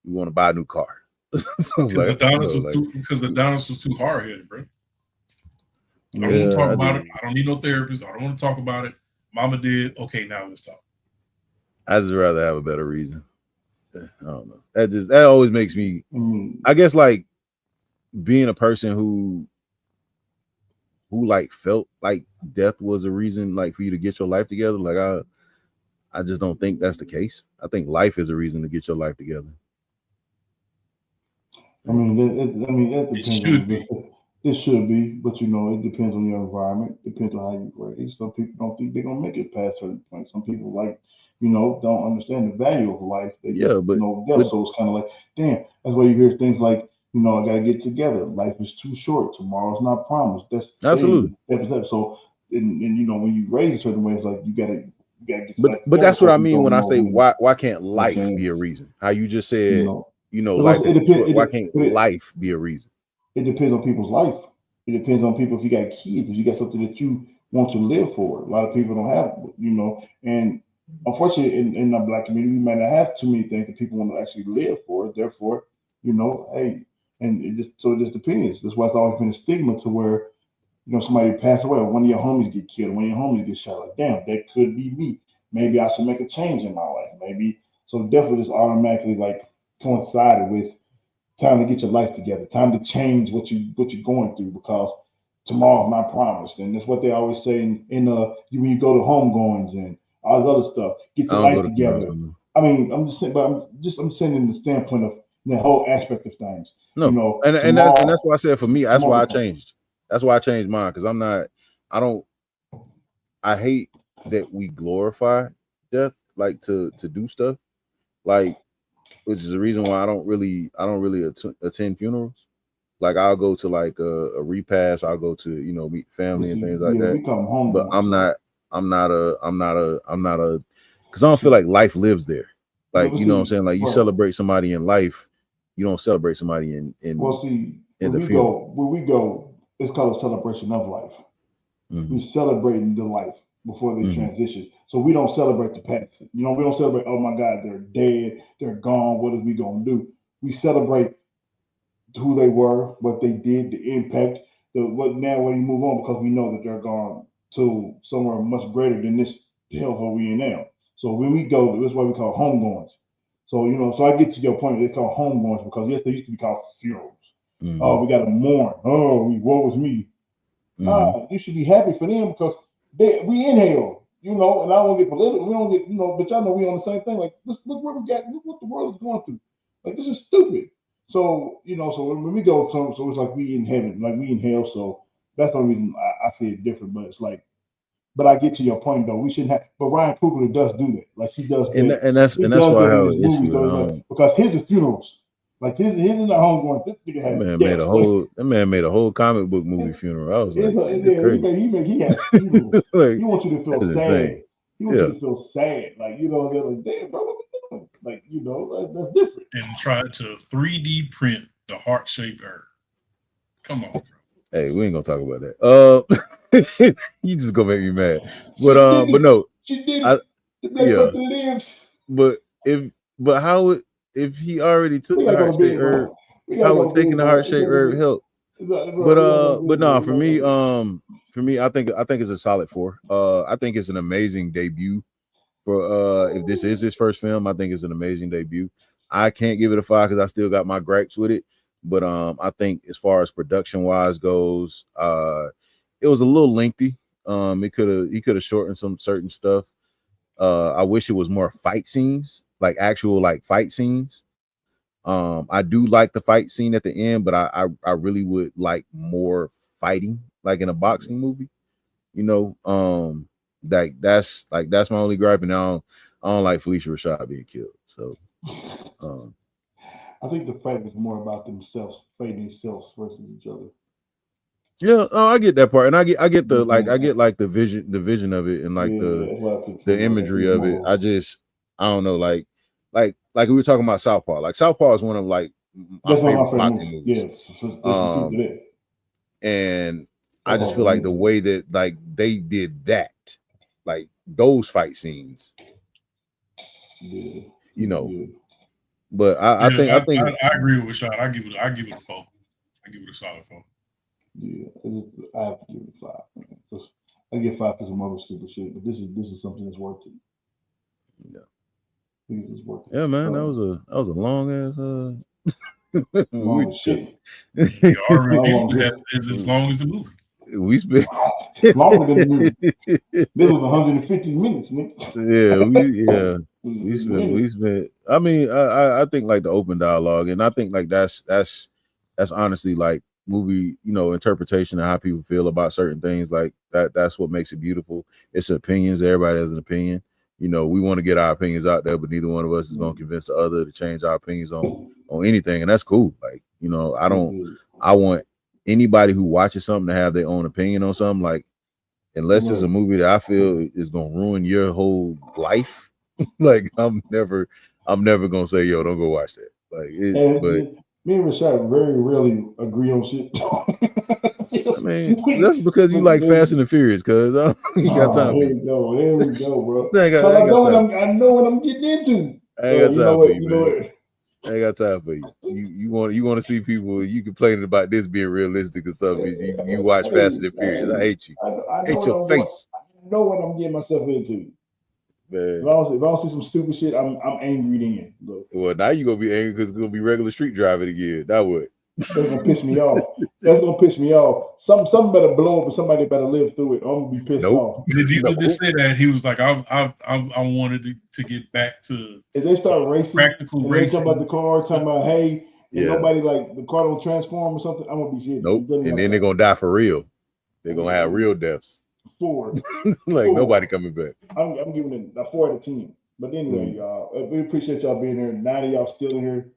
we want to buy a new car? Because Adonis was too hard headed, bro. I don't want to talk about it. I don't need no therapist. I don't want to talk about it. Mama did. Okay, now let's talk. I just rather have a better reason. I don't know. That always makes me. I guess like being a person who like felt like death was a reason like for you to get your life together. Like I just don't think that's the case. I think life is a reason to get your life together. I mean, that depends. It should be, but it depends on your environment. Depends on how you raise. Some people don't think they're gonna make it past certain points. Some people don't understand the value of life. They death. So it's kind of like, damn. That's why you hear things like, I gotta get together. Life is too short. Tomorrow's not promised. That's absolutely. So, and when you raise a certain way, it's like you gotta get. But that's what I mean when I say why can't life be a reason? How you just said, life is too short. Why can't life be a reason? It depends on people's life. It depends on people. If you got kids, if you got something that you want to live for, a lot of people don't have, and unfortunately in the Black community, we might not have too many things that people want to actually live for. Therefore, hey, and it just depends. That's why it's always been a stigma to where, somebody pass away, or one of your homies get killed, one of your homies get shot. Like, damn, that could be me. Maybe I should make a change in my life. Maybe so. Definitely, just automatically like coincided with time to get your life together, time to change what you're going through, because tomorrow's not promised. And that's what they always say when you go to homegoings and all this other stuff. Get your life together. I mean, I'm just saying, but I'm saying in the standpoint of the whole aspect of things. No, and that's why I said for me, that's why I changed. That's why I changed mine, because I hate that we glorify death, like to do stuff, like, which is the reason why I don't really attend funerals. Like, I'll go to like a repast, I'll go to meet family and things like that. But I'm not a because I don't feel like life lives there. Like, you know what I'm saying? Like, you celebrate somebody in life, you don't celebrate somebody in the funeral. Where we go, it's called a celebration of life. Mm-hmm. We celebrating the life before they transition. So we don't celebrate the past. We don't celebrate, oh my God, they're dead, they're gone, what are we gonna do? We celebrate who they were, what they did, the impact, when you move on, because we know that they're gone to somewhere much greater than this hellhole we in now. So when we go, that's why we call homegoings. So so I get to your point, they call homegoings because yes, they used to be called funerals. Mm-hmm. Oh, we gotta mourn. Oh, woe was me. You should be happy for them because we in hell, and I don't get political. We don't get, but y'all know we on the same thing. Like, look where we got, look what the world is going through. Like, this is stupid. So, so when we go, so it's like we in heaven, like we in hell. So that's the reason I see it different. But it's like, but I get to your point though. We shouldn't have. But Ryan Coogler does do that. Like, he does. And that's why I have an issue. Because his is funerals. Like, his is not homegoing. This nigga has that man made a whole comic book movie funeral. I was like, he has funerals. Like, he wants you to feel sad. He wants you to feel sad. Like, they're like, damn, bro, what we doing? Like, that's different. And tried to 3D print the heart-shaped herb. Come on, bro. Hey, we ain't gonna talk about that. You just gonna make me mad. But no, she did it. But how if he already took the heart-shaped herb, how would taking the heart-shaped herb help? But no, for me, I think it's a solid 4. I think it's an amazing debut for if this is his first film. I think it's an amazing debut. I can't give it a 5 because I still got my gripes with it. But I think as far as production wise goes, it was a little lengthy. He could have shortened some certain stuff. I wish it was more fight scenes, like actual like fight scenes. I do like the fight scene at the end, but I really would like more fighting, like in a boxing movie. You know, that's my only gripe, and I don't like Felicia Rashad being killed. So, I think the fight was more about themselves fighting themselves versus each other. yeah, I get that part, and I get the like I get like the vision of it, and like the imagery of it. I don't know, like we were talking about Southpaw. Like Southpaw is one of like my favorite boxing movies. Yes, and I just feel like the way that like they did that, like those fight scenes, you know. But I think I agree with Rashad. I give it a 4. I give it a solid 4. Yeah, I have to give it 5. Man. I get 5 for some other stupid shit, but this is something that's worth it. Yeah, this is worth it. Yeah, man, that was a long ass. Long shit. Our review is as long as the movie. We spent longer than the movie. This was 150 minutes, man. Yeah, we spent. I mean, I think like the open dialogue, and I think like that's honestly like movie, interpretation of how people feel about certain things. Like that's what makes it beautiful. It's opinions. Everybody has an opinion. We want to get our opinions out there, but neither one of us is going to convince the other to change our opinions on anything, and that's cool. Like, I want anybody who watches something to have their own opinion on something. Like, unless it's a movie that I feel is going to ruin your whole life, like I'm never going to say, yo, don't go watch that. Like, me and Rashad very rarely agree on shit. I mean, that's because you like Fast and the Furious, cuz you got time. Here we go, bro. I know what I'm getting into. I ain't got time for you, man. I ain't got time for you. You want to see people you complaining about this being realistic or something. You watch Fast and the Furious. I hate you. I hate your face. I know what I'm getting myself into. Man. If I don't see some stupid shit, I'm angry then. Look. Well, now you're gonna be angry because it's gonna be regular street driving again. That would. That's gonna piss me off. That's gonna piss me off. Something better blow up, and somebody better live through it. I'm gonna be pissed off. The dealer just said that he was like, I wanted to get back to. If they start racing, practical racing, talking about the car, talking about hey, nobody like the car don't transform or something. I'm gonna be shit. Nope. And then they're gonna die for real. They're gonna have real deaths. 4. Nobody coming back. I'm giving it a 4 out of 10. But anyway, y'all, we appreciate y'all being here. Now that y'all still in here.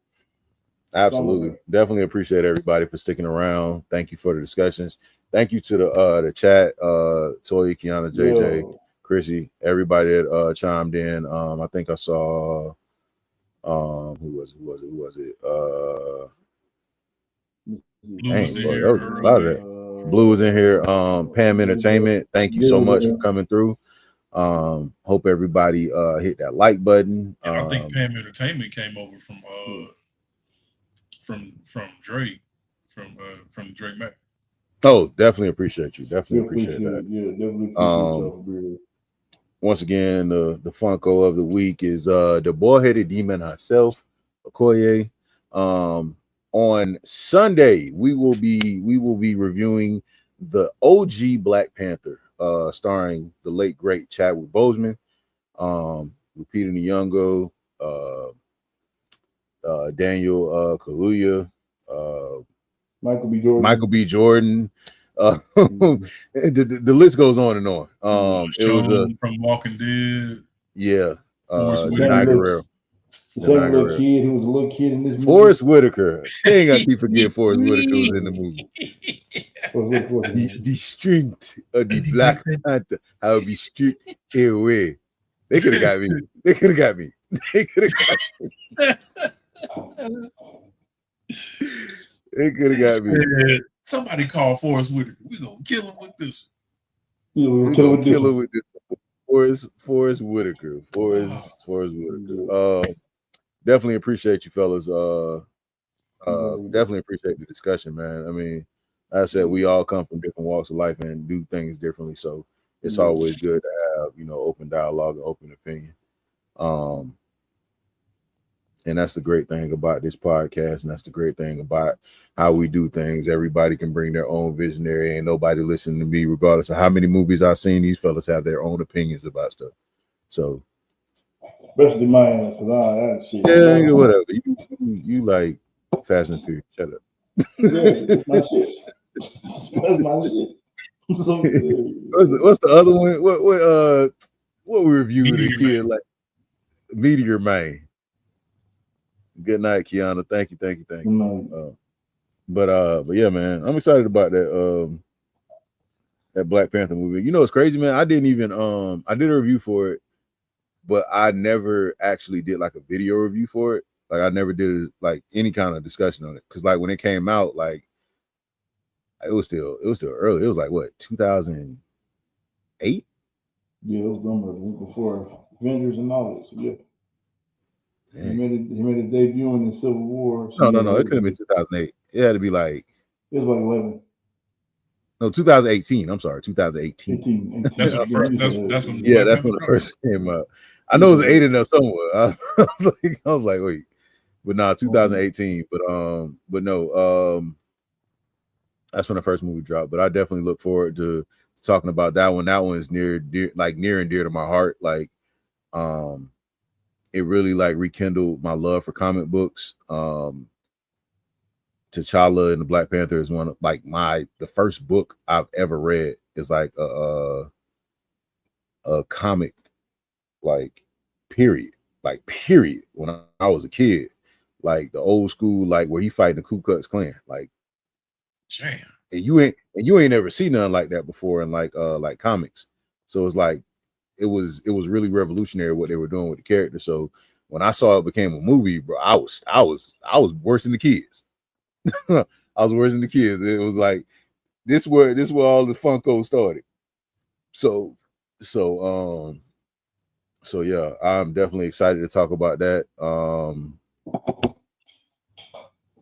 Absolutely. Definitely appreciate everybody for sticking around. Thank you for the discussions. Thank you to the chat, Toya, Kiana, JJ, Chrissy, everybody that chimed in. I think I saw who was it? Blue was in here. Pam Entertainment, thank you so much for coming through. Hope everybody hit that like button. I think Pam Entertainment came over from Drake, from Drake Mack. Oh, definitely appreciate you. Definitely appreciate that. Yeah, definitely appreciate once again, the Funko of the week is the bald-headed demon herself, Okoye. On Sunday, we will be reviewing the OG Black Panther, starring the late great Chadwick Boseman, Lupita Nyong'o, Daniel Kaluuya, Michael B. Jordan. The list goes on and on. It was from Walking Dead. Yeah, Danai Gurira. The little kid who was a little kid in this movie. Forrest Whitaker. They ain't got to forget Forrest Whitaker was in the movie. The strength of the Black Panther. I'll be strict away. They could have got me. They could have got me. They could have got me. Somebody call Forrest Whitaker. We're going to kill him with this. We're going to kill him with this. Forrest Whitaker. Forrest Whitaker. Definitely appreciate you fellas. Definitely appreciate the discussion, man. I mean, like I said, we all come from different walks of life and do things differently. So it's always good to have, open dialogue and open opinion. And that's the great thing about this podcast, and that's the great thing about how we do things. Everybody can bring their own visionary, and nobody listening to me, regardless of how many movies I've seen. These fellas have their own opinions about stuff. So, especially mine, because that shit. Yeah, whatever. You like Fast and Furious. Shut up. Yeah, it's my shit. That's my shit. So good. What's the other one? What we reviewed as a Meteor kid, like Meteor Man. Good night, Kiana. Thank you. But yeah, man, I'm excited about that Black Panther movie. You know, it's crazy, man. I didn't even I did a review for it, but I never actually did like a video review for it. Like I never did like any kind of discussion on it, because like when it came out, like it was still early. It was like what, 2008? Yeah, it was done before Avengers and all this. Yeah. He made a debut in the Civil War. No. It could have been 2008. It had to be like. It was like 11. No, 2018. I'm sorry, 2018. That's when that's when that's when it first came out. I know it was 8 in there somewhere. I was like, wait, but nah, 2018. But no, that's when the first movie dropped. But I definitely look forward to talking about that one. That one is near and dear to my heart. Like, it really like rekindled my love for comic books. T'Challa and the Black Panther is one of like the first book I've ever read is like a comic, like period when I was a kid, like the old school, like where he fighting the Ku Klux Klan, like damn. And you ain't never seen nothing like that before in like comics. So it's like it was really revolutionary what they were doing with the character. So when I saw it became a movie, bro, I was worse than the kids. I was worse than the kids. It was like this where all the Funko started. So yeah, I'm definitely excited to talk about that.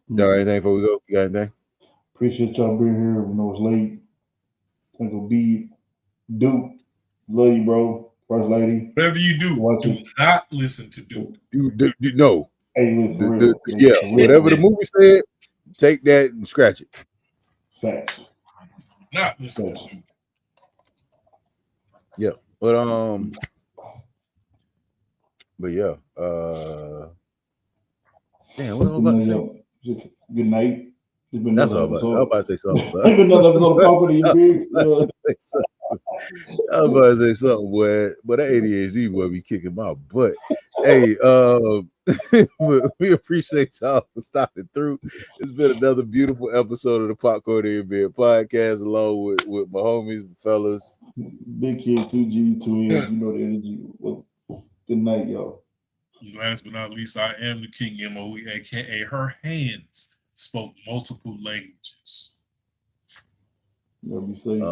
You got anything before we go? You got anything? Appreciate y'all being here when it was late. Uncle B, Duke, love you, bro. First lady. Whatever you do not listen to Duke. You know. Hey, listen, whatever the movie said, take that and scratch it. Facts. Not listen to Duke. Yeah, but yeah. Damn, what am I about to say? Good night. That's all about. I was about to say something. It's been another episode of Poker to you, big. I was about to say something, boy, but that ADHD boy be kicking my butt. Hey, we appreciate y'all for stopping through. It's been another beautiful episode of the Popcorn in Bed podcast, along with my homies, fellas. Big Kid, 2G, 2N, you know the energy. Well, good night, y'all. Last but not least, I am the King MOE, aka her hands spoke multiple languages. Be safe.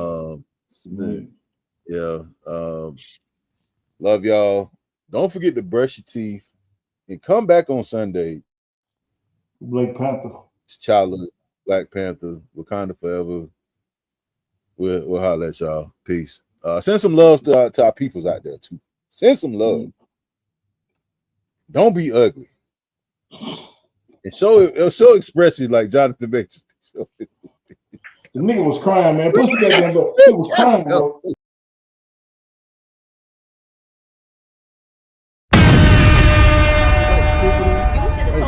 Yeah. Love y'all. Don't forget to brush your teeth and come back on Sunday. Black Panther. T'Challa, Black Panther, Wakanda Forever. We'll holler at y'all. Peace. Send some love to our peoples out there too. Send some love. Don't be ugly. And show expression like Jonathan Majors. The nigga was crying, man. Pussy goddamn, bro. He was crying, bro.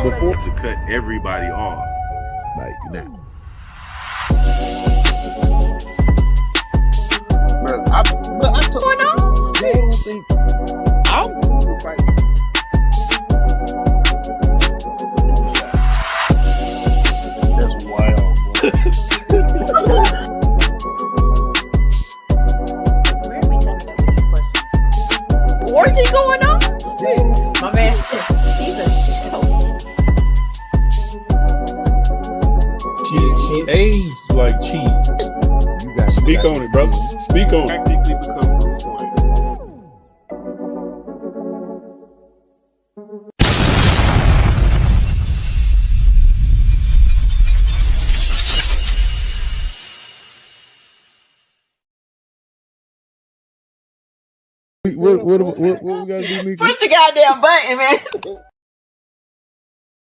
Before to cut everybody off, like that. That's wild, bro. Where are we talking about these questions? Orgy going on? My man, he's a show. She aged like cheese. You guys Speak on it, brother. Speak on it. Practically become Bruce Wayne. What we gotta do, Micheal? Push the goddamn button, man.